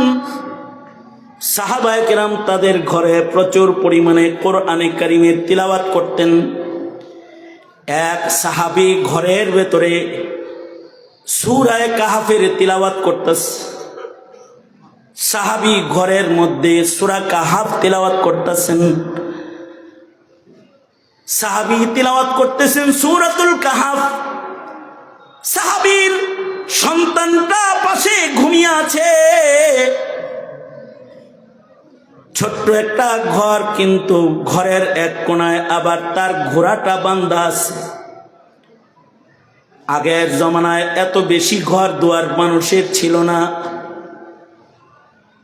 সাহাবায়ে কেরাম তাদের ঘরে প্রচুর পরিমাণে কোরআনে কারিমের তিলাওয়াত করতেন। এক সাহাবী ঘরের ভেতরে সূরা কাহফের তিলাওয়াত করতেছে। সাহাবী ঘরের মধ্যে সূরা কাহফ তিলাওয়াত করতেছেন। সাহাবী তিলাওয়াত করতেছেন সূরাতুল কাহফ। সাহাবীর সন্তানটা পাশে ঘুমিয়ে আছে। ছোট্ট একটা ঘর, কিন্তু ঘরের এক কোণায় আবার তার ঘোড়াটা বাঁধা আছে। আগের জমানায় এত বেশি ঘর দুয়ার মানুষের ছিল না।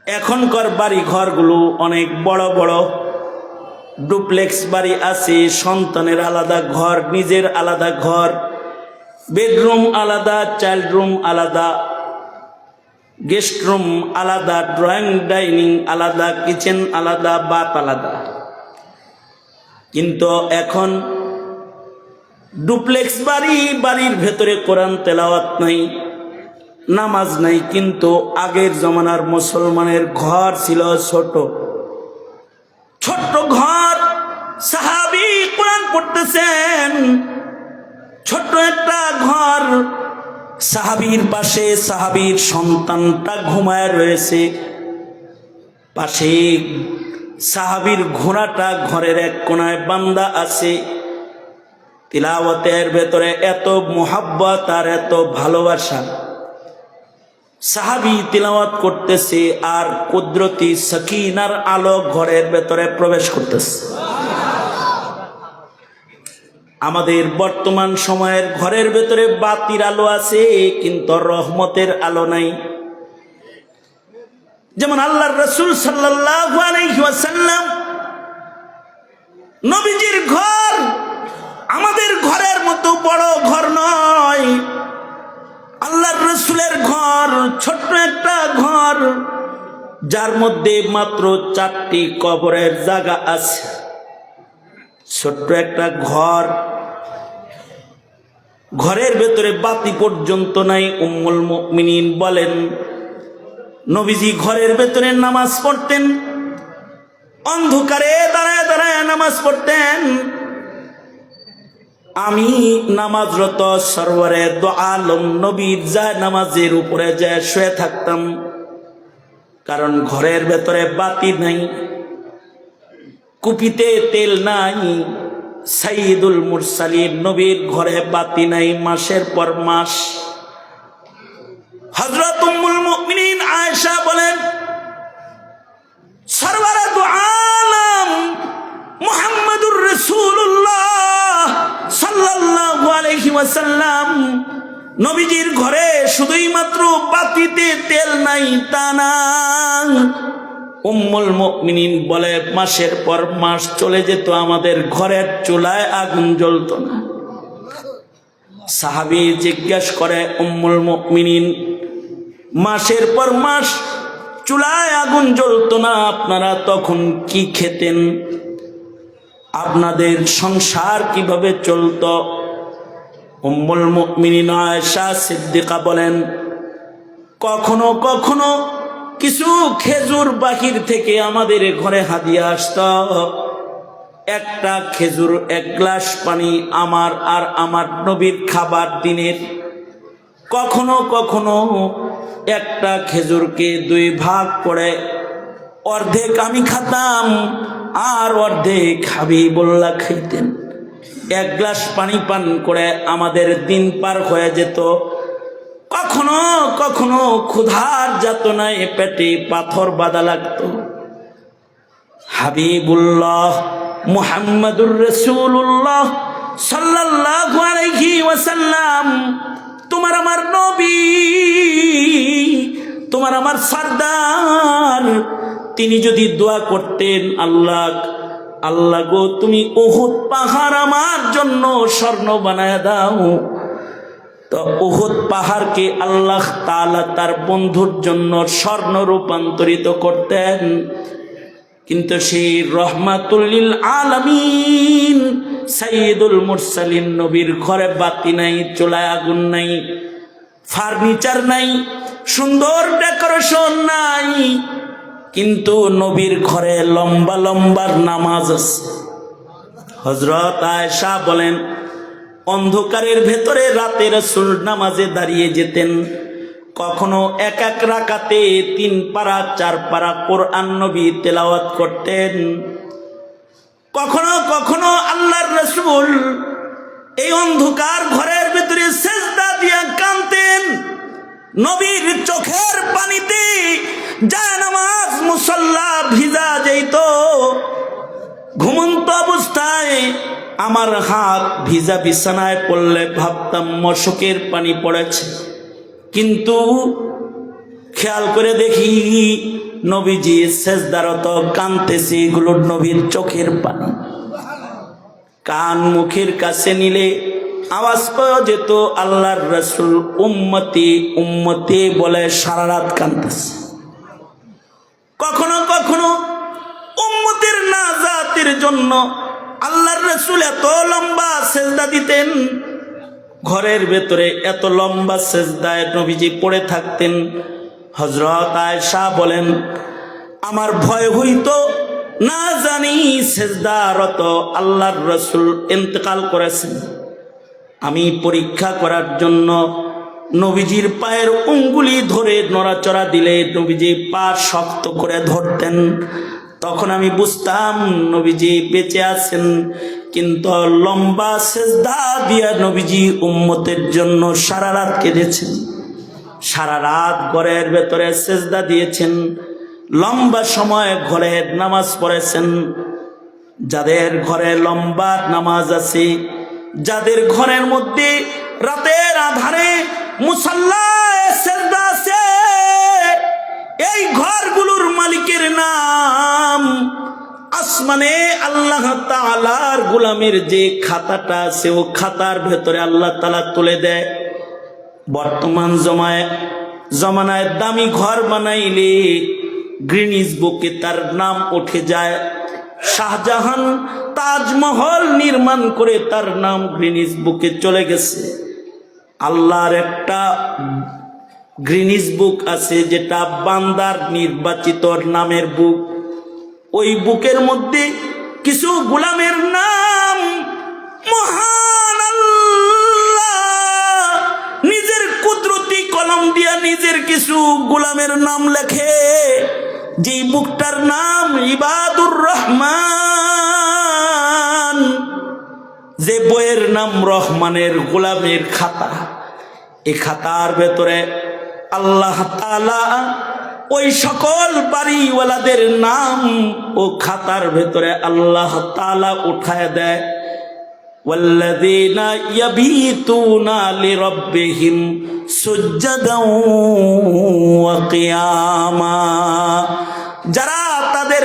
এখনকার বাড়ি ঘরগুলো অনেক বড় বড়, ডুপ্লেক্স বাড়ি আছে। সন্তানের আলাদা ঘর, নিজের আলাদা ঘর, বেডরুম আলাদা, চাইল্ড রুম আলাদা, গেস্ট রুম আলাদা, ড্রয়িং ডাইনিং আলাদা, কিচেন আলাদা, বাথ আলাদা। কিন্তু এখন ডুপ্লেক্স বাড়ি, বাড়ির ভেতরে কোরআন তেলাওয়াত নাই, নামাজ নাই। কিন্তু আগের জমানার মুসলমানের ঘর ছিল ছোট ছোট্ট ঘর। সাহাবী কোরআন পড়তেছেন, ছোট্ট একটা ঘর। সাহাবীর পাশে সাহাবীর সন্তানটা ঘুমায় রয়েছে। পাশে সাহাবীর ঘোড়াটা ঘরের এক কোণায় বান্দা আছে। তিলাওয়াতের ভেতরে এত মোহাব্বত আর এত ভালোবাসা। সাহাবী তিলাওয়াত করতেছে আর কুদরতি সাকিনার আলো ঘরের ভেতরে প্রবেশ করতেছে। আমাদের বর্তমান সময়ের ঘরের ভেতরে বাতির আলো আছে, কিন্তু রহমতের আলো নাই। যেমন আল্লাহর রাসূল সাল্লাল্লাহু আলাইহি ওয়াসাল্লাম, নবীজির ঘর আমাদের ঘরের মতো বড় ঘর নয়। আল্লাহর রাসূলের ঘর ছোট্ট একটা ঘর, যার মধ্যে মাত্র 4টি কবরের জায়গা আছে। ছোট্ট একটা ঘর, ঘরের ভেতরে বাতি পর্যন্ত নাই। উম্মুল মুমিনিন বলেন, নবীজি ঘরের ভেতরে নামাজ পড়তেন, অন্ধকারে দাঁড়ায় দাঁড়ায় নামাজ পড়তেন। আমি নামাজরত সরওয়ারে দো আলম নবীর যায় নামাজের উপরে যায় শুয়ে থাকতাম, কারণ ঘরের ভেতরে বাতি নাই, কুপিতে তেল নাই। সাইয়্যিদুল মুরসালিন নবীর ঘরে বাতি নাই মাসের পর মাস। হযরত উম্মুল মুমিনিন আয়েশা বলেন, সরওয়ারে দো আলম মুহাম্মদুর রাসূলুল্লাহ ওয়াসাল্লাম নবীজির ঘরে শুধুই মাত্র পাতিতে তেল নাই তা না, উম্মুল মুমিনিন বলে মাসের পর মাস চলে যেত আমাদের ঘরের চুলায় আগুন জ্বলতো না। সাহাবী জিজ্ঞাসা করে, উম্মুল মুমিনিন মাসের পর মাস চুলায় আগুন জ্বলতো না, আপনারা তখন কি খেতেন? আপনাদের সংসার কিভাবে চলতো? উম্মুল মুমিনিন আয়েশা সিদ্দিকা বলেন, কখনো কখনো কিছু খেজুর বাহির থেকে আমাদের ঘরে হাদিয়া আসতো। একটা খেজুর, এক গ্লাস পানি আমার আর আমার নবীর খাবার দিনের। কখনো কখনো একটা খেজুরকে দুই ভাগ করে অর্ধেক আমি খাতাম আর অর্ধেক হাবিবুল্লাহ খাইতেন। এক গ্লাস পানি পান করে আমাদের দিন পার হয়ে যেত। কখনো কখনো ক্ষুধার যাতনায় পেটে পাথর বাঁধা লাগতো। হাবিবুল্লাহ মুহাম্মাদুর রাসূলুল্লাহ সাল্লাল্লাহু আলাইহি ওয়াসাল্লাম, তোমার আমার নবী, তোমার আমার সরদার, তিনি যদি দোয়া করতেন, আল্লাহ আল্লাহ গো তুমি উহুদ পাহাড় আমার জন্য স্বর্ণ বানায় দাও, তো উহুদ পাহাড়কে আল্লাহ তাআলা তার বন্ধুর জন্য স্বর্ণ রূপান্তরিত করতেন। কিন্তু সেই রহমাতুল লিল আলামিন সাইয়্যিদুল মুরসালিন নবীর ঘরে বাতি নাই, চুলায় আগুন নাই, ফার্নিচার নাই, সুন্দর ডেকোরেশন নাই, কিন্তু নবীর ঘরে লম্বা লম্বা নামাজ আছে। হযরত আয়েশা বলেন, অন্ধকারের ভেতরে রাতে রাসূল নামাজে দাঁড়িয়ে যেতেন। কখনো এক এক রাকাতে 3 পারা 4 পারা কোরআন নবী তেলাওয়াত করতেন। কখনো কখনো আল্লাহর রাসূল এই অন্ধকার ঘরের ভিতরে সিজদা দিয়ে কাঁদতেন। নবীর চোখের পানিতে জায়নামাজ মুসাল্লা ভিজা যেত। ঘুমন্ত অবস্থায় আমার হাত ভিজা বিছানায় পড়লে ভাবতাম মশকের পানি পড়েছে, কিন্তু খেয়াল করে দেখি নবীজি সেজদারত কাঁদতেছে, এগুলো নবীর চোখের পানি। কান মুখের কাছে নিলে আওয়াজ পাওয়া যেত, আল্লাহর রাসূল উম্মতি উম্মতি বলে সারা রাত কাঁদতেছে। কখনো কখনো উম্মতের নাজাতের জন্য আল্লাহর রাসূল এত লম্বা সেজদা দিতেন, ঘরের ভেতরে এত লম্বা সেজদায় নবীজি পড়ে থাকতেন। হযরত আয়েশা বলেন, আমার ভয় হইতো না জানি সেজদারত আল্লাহর রাসূল ইন্তেকাল করেছেন। আমি পরীক্ষা করার জন্য নবীজির পায়ের আঙ্গুলি ধরে নড়াচড়া দিলে নবীজি পা শক্ত করে ধরতেন। তখন আমি বুঝতাম নবীজি বেঁচে আছেন, কিন্তু লম্বা সেজদা দিয়া নবীজি উম্মতের জন্য সারা রাত কেঁদেছেন, সারা রাত ঘরের ভেতরে সেজদা দিয়েছেন, লম্বা সময় ঘরে নামাজ পড়েছেন। যাদের ঘরে লম্বা নামাজ আছে, যাদের ঘরের মধ্যে রাতের আধারে মুসাল্লায় সেজদা আছে, এই ঘরগুলোর মালিকের নাম আসমানে আল্লাহ তাআলার গোলামের যে খাতাটা আছে, ও খাতার ভেতরে আল্লাহ তাআলা তুলে দেয়। বর্তমান জমানায় দামি ঘর বানাইলে গ্রিনিজ বুকে তার নাম উঠে যায়। শাহজাহান তাজমহল নির্মাণ করে তার নাম গ্রিনিজ বুকে চলে গেছে। আল্লাহর একটা গ্রিনিজ বুক আছে, যেটা বান্দার নির্বাচিত নামের বুক। ওই বুকের মধ্যে কিছু গোলামের নাম মহান আল্লাহ নিজের কুদরতি কলম দিয়া নিজের কিছু গোলামের নাম লেখে, যে বুকটার নাম ইবাদুর রহমান, যে বইয়ের নাম রহমানের গোলামের খাতা। এই খাতার ভেতরে আল্লাহ তাআলা ওই সকল বাড়িওয়ালাদের নাম ও খাতার ভেতরে আল্লাহ তাআলা উঠায় দেয়। ওয়াল্লাযীনা ইয়াবীতুনা লিরাব্বিহিম সুজদাও ওয়া কিয়ামা, যারা তাদের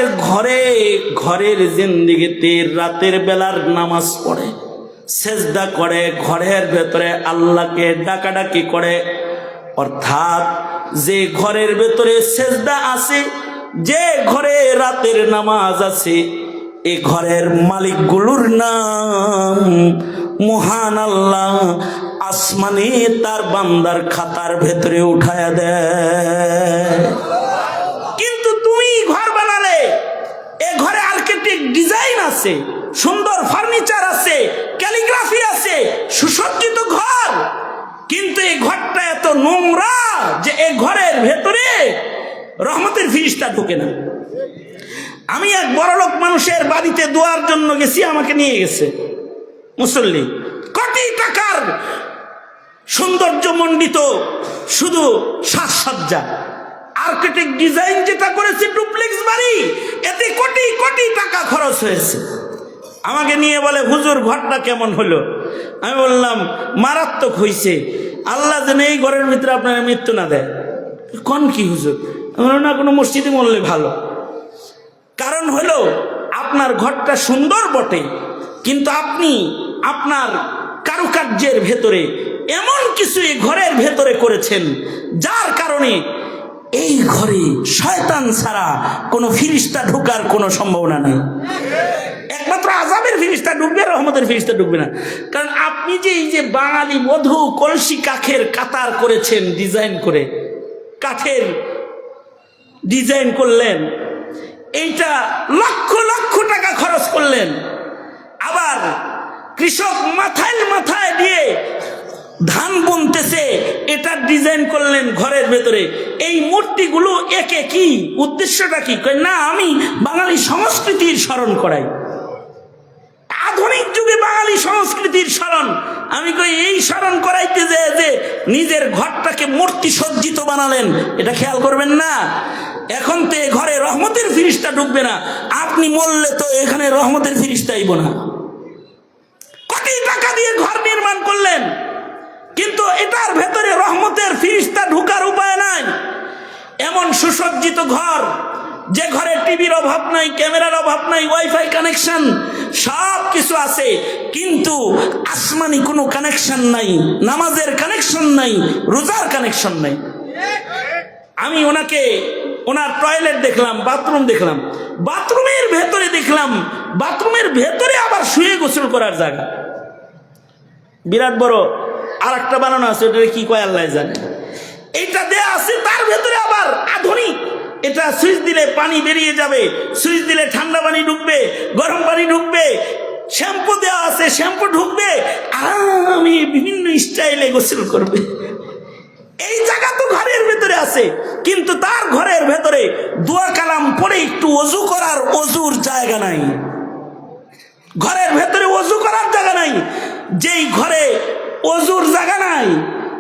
ঘরের জিন্দেগিতে রাতের বেলার নামাজ পড়ে, সেজদা করে, ঘরের ভেতরে আল্লাহকে ডাকাডাকি করে। অর্থাৎ যে ঘরের ভেতরে সেজদা আছে, যে ঘরে রাতের নামাজ আছে, এ ঘরের মালিকগুলোর নাম মহান আল্লাহ আসমানে তার বান্দার খাতার ভেতরে উঠায়া দেয়। কিন্তু তুমি ঘর বানালে, এ ঘরে আর্কিটেক্ট ডিজাইন আছে, সুন্দর ফার্নিচার আছে, ক্যালিগ্রাফি আছে, সুসজ্জিত ঘর, কিন্তু এই ঘরটা এত নোংরা যে এই ঘরের ভেতরে রহমতের ফিরিস্তা ঢোকে না। আমি এক বড়লোক মানুষের বাড়িতে দোয়ার জন্য গেছি, আমাকে নিয়ে গেছে মুসল্লি, কোটি টাকার সৌন্দর্য মণ্ডিত শুধু সাজসজ্জা, আর্কিটেক্ট ডিজাইন যেটা করেছে ডুপ্লেক্স বাড়ি, এতে কোটি কোটি টাকা খরচ হয়েছে। আমাকে নিয়ে বলে, হুজুর ঘরটা কেমন হলো? আমি বললাম মারাত্মক হয়েছে, আল্লাহ যেন এই ঘরের ভিতরে আপনার মৃত্যু না দেয়। কোন কি হুজুর? আমি বললাম না, কোনো মসজিদে মরলে ভালো। কারণ হলো আপনার ঘরটা সুন্দর বটে, কিন্তু আপনি আপনার কারুকার্যের ভেতরে এমন কিছু এই ঘরের ভেতরে করেছেন, যার কারণে এই ঘরে শয়তান ছাড়া কোনো ফিরিস্তা ঢোকার কোনো সম্ভাবনা নেই। একমাত্র আযাবের ফিরিস্তা ঢুকবে, রহমতের ফিরিস্তা ঢুকবে না। কারণ আপনি যে এই যে বাঙালি বধূ কলসি কাঠের কাতার করেছেন, ডিজাইন করে কাঠের ডিজাইন করলেন, এইটা লক্ষ লক্ষ টাকা খরচ করলেন। আবার কৃষক মাথায় দিয়ে ধান বুনতেছে, এটা ডিজাইন করলেন ঘরের ভেতরে। এই মূর্তিগুলো একে কি উদ্দেশ্যটা কি? না, আমি বাঙালি সংস্কৃতির স্মরণ করাই, আধুনিক যুগে বাঙালি সংস্কৃতির স্মরণ। আমি কই এই স্মরণ করাইতে যে নিজের ঘরটাকে মূর্তি সজ্জিত বানালেন, এটা খেয়াল করবেন না? এখন তো এ ঘরে রহমতের ফিরিস্তা ঢুকবে না, আপনি মরলে তো এখানে রহমতের ফিরিস্তা আইব না। কোটি টাকা দিয়ে ঘর নির্মাণ করলেন, কিন্তু এটার ভেতরে রহমতের ফিরিস্তা ঢুকার উপায় নাই। এমন সুসজ্জিত ঘর, যে ঘরে টিভির অভাব নাই, ক্যামেরার অভাব নাই, ওয়াইফাই কানেকশন সব কিছু আছে, কিন্তু আসমানি কোনো কানেকশন নাই, নামাজের কানেকশন নাই, রোজার কানেকশন নাই। আমি ওনার টয়লেট দেখলাম, বাথরুম দেখলাম, বাথরুমের ভেতরে দেখলাম, বাথরুমের ভেতরে আবার শুয়ে গোসল করার জায়গা বিরাট বড়। আর একটা বানানো আছে, ওটা কি কয় আল্লাহ জানে। এইটা দেয়া আছে, তার ভেতরে আবার আধুনিক, এটা সুইচ দিলে পানি বেরিয়ে যাবে, সুইচ দিলে ঠান্ডা পানি ঢুকবে, গরম পানি ঢুকবে, শ্যাম্পু দেওয়া আছে, শ্যাম্পু ঢুকবে, আমি বিভিন্ন স্টাইলে গোসল করবে। এই জায়গা তো ঘরের ভেতরে আছে, কিন্তু তার ঘরের ভেতরে দোয়া কালাম পড়ে একটু অজু করার অজুর জায়গা নাই, ঘরের ভেতরে অজু করার জায়গা নাই। যেই ঘরে অজুর জায়গা নাই,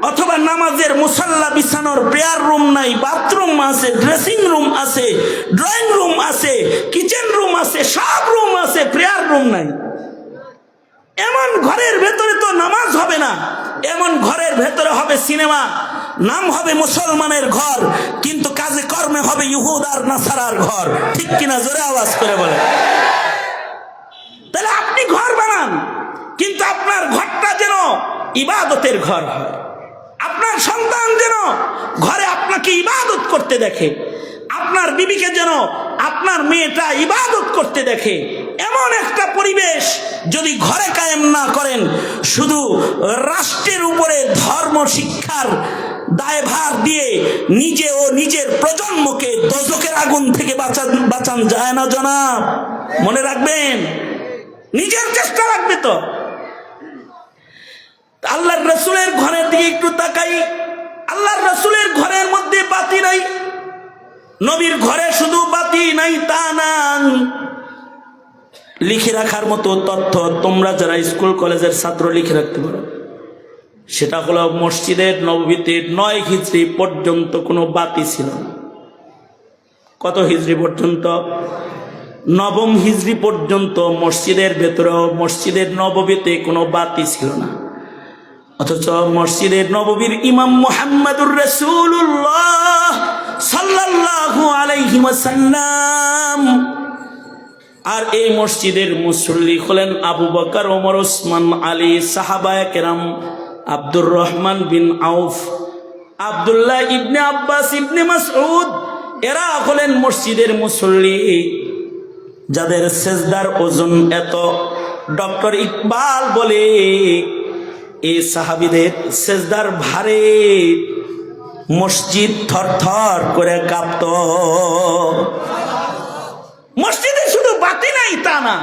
অথবা নামাজের মুসাল্লা বিছানোর প্রেয়ার রুম নাই, বাথরুম আছে, ড্রেসিং রুম আছে, ড্রয়িং রুম আছে, কিচেন রুম আছে, সব রুম আছে, প্রেয়ার রুম নাই, এমন ঘরের ভেতরে তো নামাজ হবে না। এমন ঘরের ভেতরে হবে সিনেমা, নাম হবে মুসলমানের ঘর, কিন্তু কাজে কর্মে হবে ইহুদ আর নাসারার ঘর। ঠিক কিনা? জোরে আওয়াজ করে বলে। তাহলে আপনি ঘর বানান, কিন্তু আপনার ঘরটা যেন ইবাদতের ঘর হয়। আপনার সন্তান যেন ঘরে আপনাকে ইবাদত করতে দেখে, আপনার বিবিকে যেন আপনার মেয়েটা ইবাদত করতে দেখে। এমন একটা পরিবেশ যদি ঘরে কায়েম না করেন, শুধু রাষ্ট্রের উপরে ধর্ম শিক্ষার দায়ভার দিয়ে নিজে ও নিজের প্রজন্মকে দোজখের আগুন থেকে বাঁচান যায় না জনাব, মনে রাখবেন। নিজের চেষ্টা রাখবে তো। আল্লাহর রসুলের ঘরের দিকে একটু তাকাই, আল্লাহর রসুলের ঘরের মধ্যে বাতি নাই। নবীর ঘরে শুধু বাতি নাই তা না, লিখে রাখার মতো তথ্য তোমরা যারা স্কুল কলেজের ছাত্র লিখে রাখতে পারো, সেটা হলো মসজিদের নববীতে 9 হিজরি পর্যন্ত কোনো বাতি ছিল না। কত হিজরি পর্যন্ত? নবম হিজরি পর্যন্ত মসজিদের ভেতরেও মসজিদের নববীতে কোনো বাতি ছিল না, অথচ মসজিদের নববীর ইমাম মুহাম্মদুর রাসূলুল্লাহ সাল্লাল্লাহু আলাইহি ওয়াসাল্লাম, আর এই মসজিদের মুসল্লি হলেন আবু বকর, ওমর, ওসমান, আলী, সাহাবায়ে কেরাম, আব্দুর রহমান বিন আউফ, আব্দুল্লাহ ইবনে আব্বাস, ইবনে মাসউদ, এরা হলেন মসজিদের মুসল্লি যাদের সেজদার ওজন এত। ডক্টর ইকবাল বলে এই সাহাবীদের সেজদার ভারে মসজিদ থরথর করে কাঁপত। মসজিদে শুধু বাতি নাই তা না,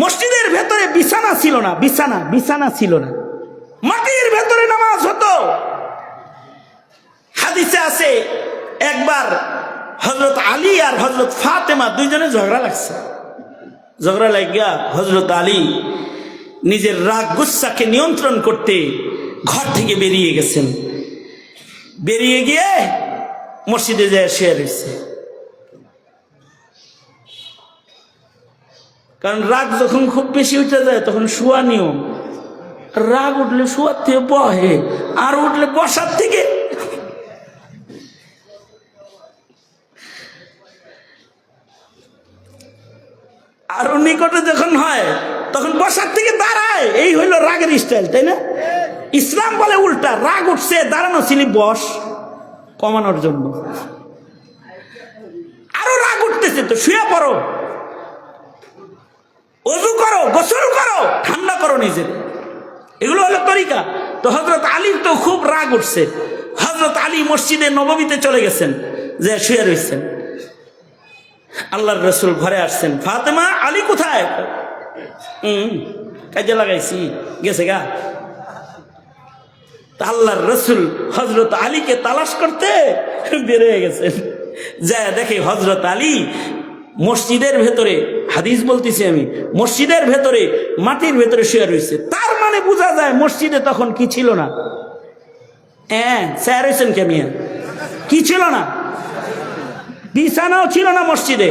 মসজিদের ভেতরে বিছানা ছিল না, বিছানা ছিল না, মাটির ভেতরে নামাজ হতো। হাদিসে আছে একবার হযরত আলী আর হযরত ফাতেমা দুইজনে ঝগড়া লাগছে। ঝগড়া লাগিয়া হযরত আলী নিজের রাগ গুচ্ছাকে নিয়ন্ত্রণ করতে ঘর থেকে বেরিয়ে গেছেন। বেরিয়ে গিয়ে মসজিদে যায় শুয়ে রয়েছে, কারণ রাগ যখন খুব বেশি উঠে যায় তখন শোয়া নিয়ম। রাগ উঠলে শোয়ার থেকে বহে, আর উঠলে বসার থেকে। আরো নিকটে যখন হয় তখন বসার থেকে দাঁড়ায়। এই হইল রাগের স্টাইল, তাই না? ইসলাম বলে উল্টা, রাগ উঠছে দাঁড়ানো ছিলি বস কমানোর জন্য। আরো রাগ উঠতেছে তো শুয়ে পড়ো, ওযু করো, গোসল করো, ঠান্ডা করো নিজের। এগুলো হলো তরিকা। তো হযরত আলীর তো খুব রাগ উঠছে। হযরত আলী মসজিদে নববীতে চলে গেছেন, যে শুয়ে রয়েছেন। আল্লাহর রাসূল ঘরে আসছেন। ফাতেমা, আলী কোথায়? কাজে লাগাইছি, গেছে গা। আল্লাহর রাসূল হযরত আলীকে তালাশ করতে বের হয়ে গেছেন। যায় দেখে হযরত আলী মসজিদের ভেতরে, হাদিস বলতেছি আমি, মসজিদের ভেতরে মাটির ভেতরে শুয়ে রয়েছে। তার মানে বোঝা যায় মসজিদে তখন কি ছিল না। হ্যাঁ, স্যার হয়েছেন কেমিয়া, কি ছিল না? বিছানাও ছিল না মসজিদে।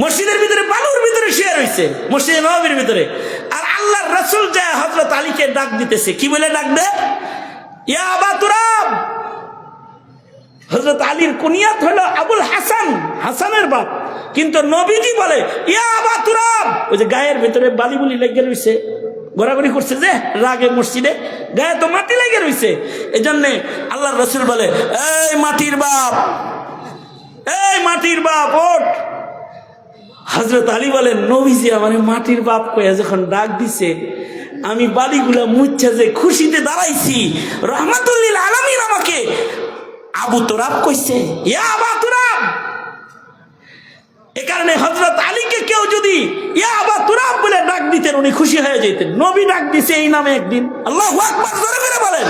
মসজিদের ভিতরে বালুর ভিতরে শুয়ে রয়েছে, মসজিদে নববীর ভিতরে। আর আল্লাহর রাসূল যায় হযরত আলীকে ডাক দিতেছে। কি বলে ডাক দে? ইয়া আবা তুরাব। হযরত আলীর কুনিয়াত হলো আবুল হাসান, হাসানের বাপ। কিন্তু নবীজি বলে ইয়া আবা তুরাব। ওই যে গায়ের ভিতরে বালি বুলি লেগে রয়েছে, ঘোরাঘুরি করছে যে রাগে মসজিদে, গায়ে তো মাটি লেগে রয়েছে। এই জন্যে আল্লাহর রাসূল বলে, এই মাটির বাপ, এই মাটির বাপ ওঠ। হযরত আলী বলেন, নবীজি আমার মাটির বাপ কয়ে যখন ডাক দিছে, আমি বালিগুলা মুচ্ছা যে খুশিতে দাঁড়াইছি, রাহমাতুল লিল আলামিন আমাকে আবু তুরাব কইছে, ইয়া আবা তুরাব। এ কারণে হযরত আলীকে কেউ যদি ইয়া আবা তুরাব বলে ডাক দিতেন, উনি খুশি হয়ে যেতেন। নবী ডাক দিছে এই নামে একদিন, আল্লাহু আকবার জোরে করে বলেন।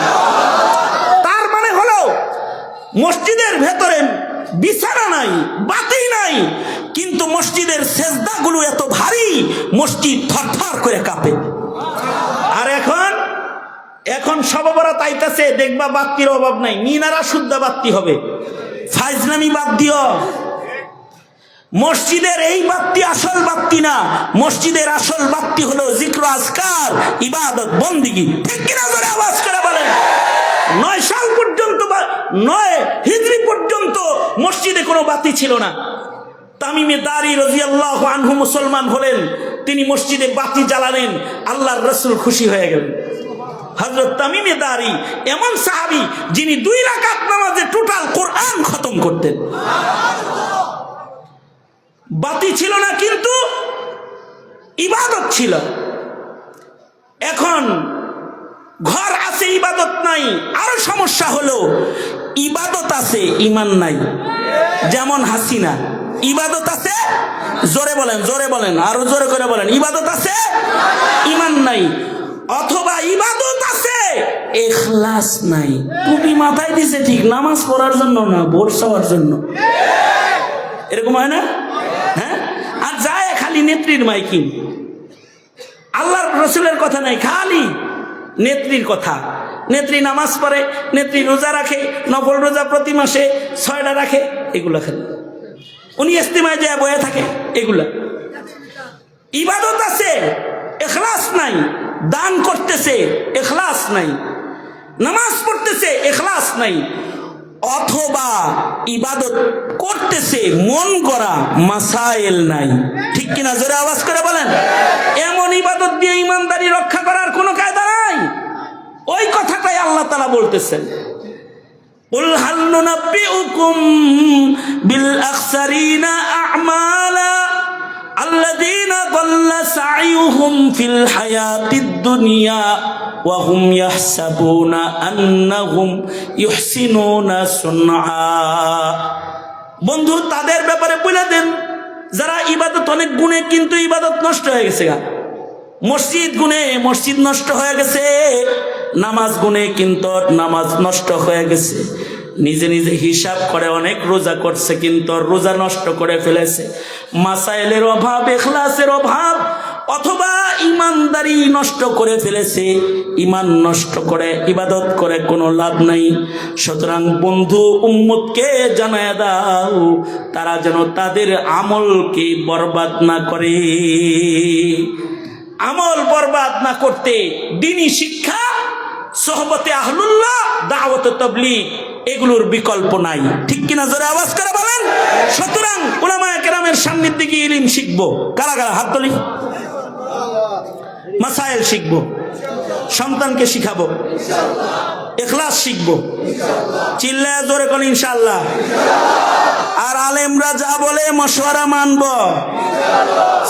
তার মানে হলো মসজিদের ভেতরে বিছানা নাই, বাতি নাই, কিন্তু মসজিদের সেজদাগুলো এত ভারী, মসজিদ থরথর করে কাঁপে। আর এখন সবে বরাত আইতাছে, দেখবা বাতির অভাব নাই, মিনারা শুদ্ধ বাতি হবে। ফাইজলামি বাদ দিও। মসজিদের এই বাতি আসল বাতি না, মসজিদের আসল বাতি হলো জিক্র, আজকার, ইবাদত, বন্দেগী। ঠিক কিনা জোরে আওয়াজ করে বলেন। 9 সাল পর্যন্ত, 9 হিজরি পর্যন্ত মসজিদে কোনো বাতি ছিল না। তামিমে দারি রাদিয়াল্লাহু আনহু মুসলমান হলেন, তিনি মসজিদে বাতি জ্বালালেন, আল্লাহর রাসূল খুশি হয়ে গেলেন। হযরত তামিমে দারি এমন সাহাবী যিনি 2 রাকাত নামাজে টোটাল কোরআন খতম করতেন। বাতি ছিল না কিন্তু ইবাদত ছিল। এখন ঘর আছে, ইবাদত নাই। আরো সমস্যা হলো ইবাদত আছে, ঈমান নাই। যেমন হাসিনা, ইবাদত আছে, জোরে বলেন, জোরে বলেন, আরো জোরে করে বলেন, ইবাদত আছে, ঈমান নাই। অথবা ইবাদত আছে, ইখলাস নাই। টুপি মাথায় দিছে ঠিক, নামাজ পড়ার জন্য না, ভোট চাওয়ার জন্য। এরকম হয় না? হ্যাঁ। আর যায় খালি নেত্রীর মাইকিং, আল্লাহর রাসূলের কথা নাই, খালি নেত্রীর কথা। নেত্রী নামাজ পড়ে, নেত্রী রোজা রাখে, নফল রোজা প্রতি মাসে 6টা রাখে, এগুলো খালি। উনি ইস্তেমায় যায় বয়ে থাকে। এগুলা ইবাদত আছে, ইখলাস নাই। দান করতেছে, ইখলাস নাই। নামাজ পড়তেছে, ইখলাস নাই। অথবা ইবাদত করতেছে, মন গড়া মাসাইল নাই। ঠিক কিনা? জোরে আওয়াজ করে বলেন। এমন ইবাদত দিয়ে ইমানদারি রক্ষা করার কোনো কায়দা নাই। ওই কথাটাই আল্লাহ তাআলা বলতেছেন, কুল হাল নুনাব্বিউকুম বিল আখসারিনা আ'মালা আল্লাযীনা দাল্লা সা'য়ুহুম ফিল হায়াতিদ দুনিয়া ওয়া হুম ইয়াহসাবুনা আন্নাহুম ইহসিনুনা সুনআ। বন্ধু, তাদের ব্যাপারে বলে দেন যারা ইবাদত অনেক গুণে কিন্তু ইবাদত নষ্ট হয়ে গেছে। মসজিদ গুণে মসজিদ নষ্ট হয়ে গেছে, নামাজ গুণে কিন্তু নামাজ নষ্ট হয়ে গেছে। নিজে নিজে হিসাব করে অনেক রোজা করছে কিন্তু রোজা নষ্ট করে ফেলেছে। মাসাইলের অভাব, ইখলাসের অভাব, অথবা ইমানদারি নষ্ট করে ফেলেছে। ইমান নষ্ট করে ইবাদত করে কোনো লাভ নাই। সুতরাং বন্ধু, উম্মতকে জানায় দাও তারা যেন তাদের আমলকে বরবাদ না করে। আমল বরবাদ না করতে দ্বীনি শিক্ষা, সোহবতে আহলুল্লাহ, দাওয়াত তাবলীগ এগুলোর বিকল্প নাই। ঠিক কিনা? জোরে আওয়াজ করে বলেন। সুতরাং উলামায়ে কেরামের সান্নিধ্যে গিয়ে ইলম শিখবো। কারা কারা হাত তুলি। মাসাইল শিখবো, সন্তানকে শিখাবো, ইখলাস শিখবো। চিল্লায় জোরে কোন ইনশাআল্লাহ। আর আলেমরা যা বলে মশওয়ারা মানবো।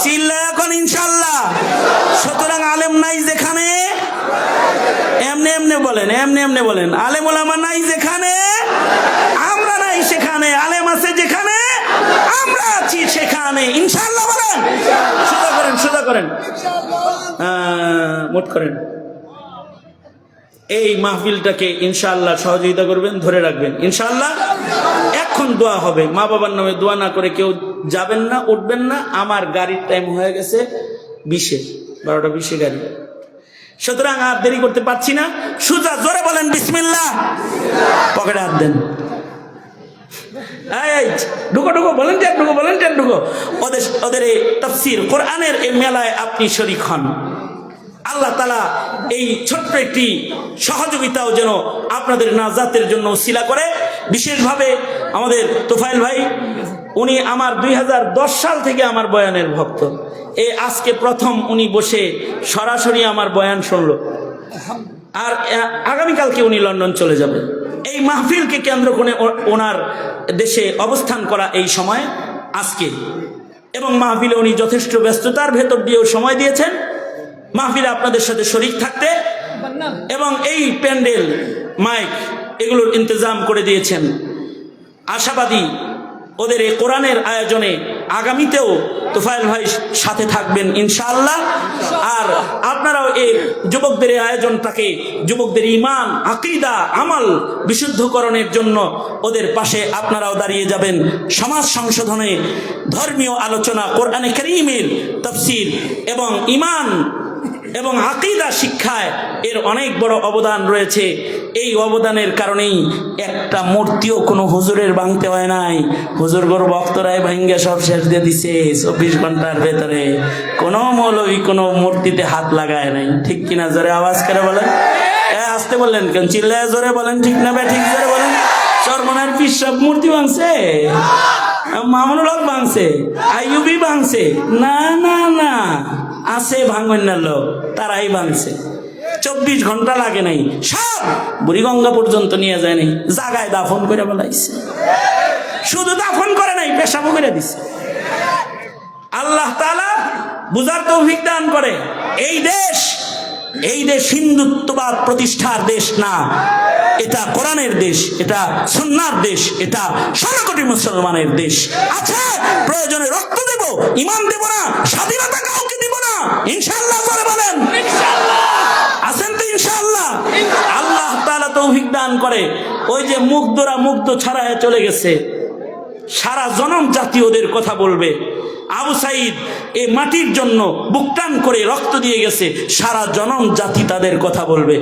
চিল্লায় এখন ইনশাআল্লাহ। সুতরাং আলেম নাই যেখানে, এমনি এমনি বলেন, এমনি এমনি বলেন, আলেম ওলামা নাই যেখানে আমরা নাই সেখানে, আলেম আছে যেখানে আমরা আছি সেখানে। ইনশাআল্লাহ বলেন। সোজা করেন, সোজা করেন, মোট করেন। এই মাহফিলটাকে ইনশাআল্লাহ সহযোগিতা করবেন, ধরে রাখবেন ইনশাআল্লাহ। এখন দোয়া হবে। মা বাবার নামে দোয়া না করে কেউ যাবেন না, উঠবেন না। আমার গাড়ির টাইম হয়ে গেছে 12:20 গাড়ি। সুতরাং আর দেরি করতে পারছি না। সুজা জোরে বলেন বিসমিল্লাহ। পকেটে হাত দেন। এই ঢুকো ঢুকো, ভলেন্টিয়ার ঢুকো, ভলেন্টিয়ার ঢুকো। ওদের এই তাফসীর কোরআনের এই মেলায় আপনি শরীক হন। আল্লাহ তাআলা এই ছোট্ট একটি সহযোগিতাও যেন আপনাদের নাজাতের জন্য উসিলা করে। বিশেষভাবে আমাদের তোফাইল ভাই, উনি আমার 2010 সাল থেকে আমার বয়ানের ভক্ত। এই আজকে প্রথম উনি বসে সরাসরি আমার বয়ান শুনলো। আর আগামীকালকে উনি লন্ডন চলে যাবে। এই মাহফিলকে কেন্দ্র করে ওনার দেশে অবস্থান করা এই সময় আজকে, এবং মাহফিলে উনি যথেষ্ট ব্যস্ততার ভেতর দিয়েও সময় দিয়েছেন মাহফিলে আপনাদের সাথে শরীক থাকতে, এবং এই প্যান্ডেল মাইক এগুলোর ইন্তজাম করে দিয়েছেন। আশাবাদী ওদের এই কোরআনের আয়োজনে আগামীতেও তোফায়েল ভাই সাথে থাকবেন ইনশাআল্লাহ। আর আপনারাও এই যুবকদের এই আয়োজনটাকে, যুবকদের ঈমান, আকীদা, আমল বিশুদ্ধকরণের জন্য ওদের পাশে আপনারাও দাঁড়িয়ে যাবেন। সমাজ সংশোধনে, ধর্মীয় আলোচনা, কোরআনে কারীমের তাফসীর এবং ঈমান এবং আকীদা শিক্ষায় এর অনেক বড় অবদান রয়েছে। এই অবদানের কারণেই একটা মূর্তিও কোনো হুজুরের ভাঙতে হয় নাই। হুজুরগর ভক্তরাই ভাঙ্গে সব শেষ দিয়ে দিছে 24 ঘন্টার ভেতরে। কোনো মৌলবী কোনো মূর্তিতে হাত লাগায় নাই। ঠিক কিনা? জোরে আওয়াজ করে বলেন। আসতে বললেন কেন? চিল্লায় জোরে বলেন। ঠিক না ভাই? ঠিক জোরে বলেন। চরমনার পীর সব মূর্তি ভাঙছে, মামুনুল হক ভাঙছে, আইয়ুবী ভাঙছে? না না না, আছে ভাঙবেন লোক, তারাই ভাঙছে। 24 ঘন্টা লাগে নাই, সব বুড়িগঙ্গা পর্যন্ত নিয়ে যায় নাই, জাগায় দাফন করে বলাইছে। শুধু দাফন করে নাই, পেশাবো করে দিছে। আল্লাহ তাআলা বুঝার তৌফিক দান করে। এই দেশ হিন্দুত্ববাদ প্রতিষ্ঠার দেশ না, এটা কোরআনের দেশ, এটা সুন্নাহর দেশ, এটা 16 কোটি মুসলমানের দেশ। আচ্ছা, প্রয়োজনে রক্ত দেব, ঈমান দেব না, স্বাধীনতা কাউকে দিব না। ইনশাআল্লাহ বলে বলেন। ইনশাআল্লাহ আছেন তো? ইনশাআল্লাহ। আল্লাহ তাআলা তৌফিক দান করে। ওই যে মুগ্ধরা মুগ্ধ ছাড়ায় চলে গেছে, সারা জনম জাতি ওদের কথা বলবে। আবু সাইদ এই মাটির জন্য বুকটান করে রক্ত দিয়ে গেছে, সারা জনম জাতি তাদের কথা বলবে।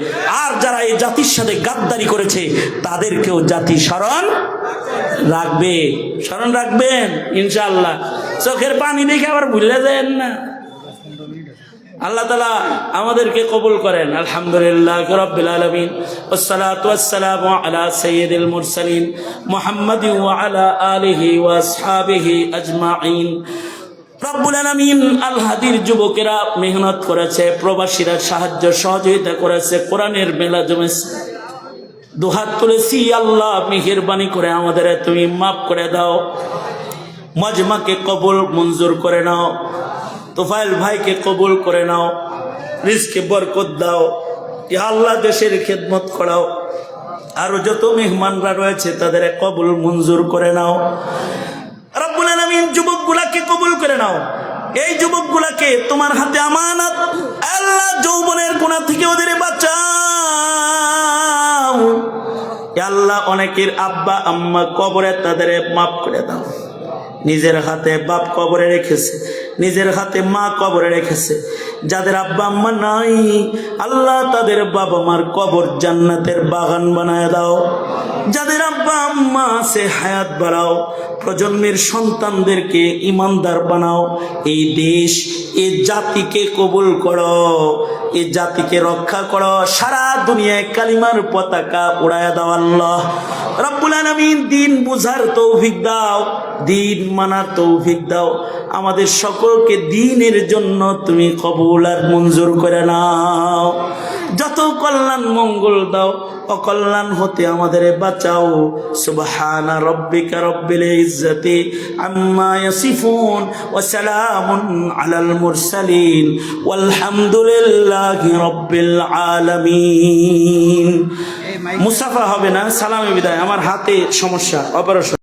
আর যারা এই জাতির সাথে গাদ্দারি করেছে তাদেরকেও জাতি স্মরণ রাখবে, স্মরণ রাখবেন ইনশাআল্লাহ। চোখের পানি দেখে আবার ভুলে যাবেন না। আল্লাহ তাআলা আমাদেরকে কবুল করেন। আলহামদুলিল্লাহ রাব্বিল আলামিন, ওয়াসসালাতু ওয়াসসালামু আলা সাইয়্যিদিল মুরসালিন মুহাম্মাদিন ওয়া আলা আলিহি ওয়া আসহাবিহি আজমাইন। রব্বুল আলামিন আল হাদির যুবকেরা মেহনত করেছে, প্রবাসীরা সাহায্য সহযোগিতা করেছে, কোরআনের মেলা জমেছে। দুহাত তুলেছি, আল্লাহ মেহেরবানি করে আমাদের তুমি মাফ করে দাও। মজমাকে কবুল মঞ্জুর করে নাও, তোফায়েল ভাইকে কবুল করে নাও, রিজকে বরকত দাও। ইয়া আল্লাহ দেশের খেদমত করাও। আরো যত মেহমানরা রয়েছে তাদের কবুল মঞ্জুর করে নাও। রব্বুল আলামিন যুবকগুলাকে কবুল করে নাও। এই যুবকগুলাকে তোমার হাতে আমানত। আল্লাহ যৌবনের গুনাহ থেকে ওদের বাঁচাও। ইয়া আল্লাহ অনেকের আব্বা আম্মা কবরে, তাদের মাফ করে দাও। নিজের হাতে বাপ কবরে রেখেছে, নিজের হাতে মা কবরে রেখেছে। যাদের আব্বা আম্মা নাই আল্লাহ তাদের বাবা মার কবর জান্নাতের বাগান বানায় দাও। যাদের আব্বা আম্মা আছে হায়াত বাড়াও, প্রজন্মের সন্তানদেরকে ইমানদার বানাও। এই দেশ, এই জাতিকে কবুল করো, এই জাতিকে রক্ষা করো। সারা দুনিয়ায় কালিমার পতাকা উড়ায় দাও আল্লাহ রাব্বুল আলামিন। দিন বুঝার তৌফিক দাও, দিন মানার তৌফিক দাও। আমাদের সকলকে দিনের জন্য তুমি কবুল আর মঞ্জুর করে নাও। যত কল্যাণ মঙ্গল দাও, অকল্যাণ হতে আমাদের বাঁচাও। সুবহানা রাব্বিকা রাব্বিল ইজ্জাতি আম্মা ইয়াসিফুন ওয়া সালামুন আলাল মুরসালিন ওয়ালহামদুলিল্লাহি রাব্বিল আলামিন। মুসাফা হবে না, সালামে বিদায়। আমার হাতে সমস্যা, অপারেশন।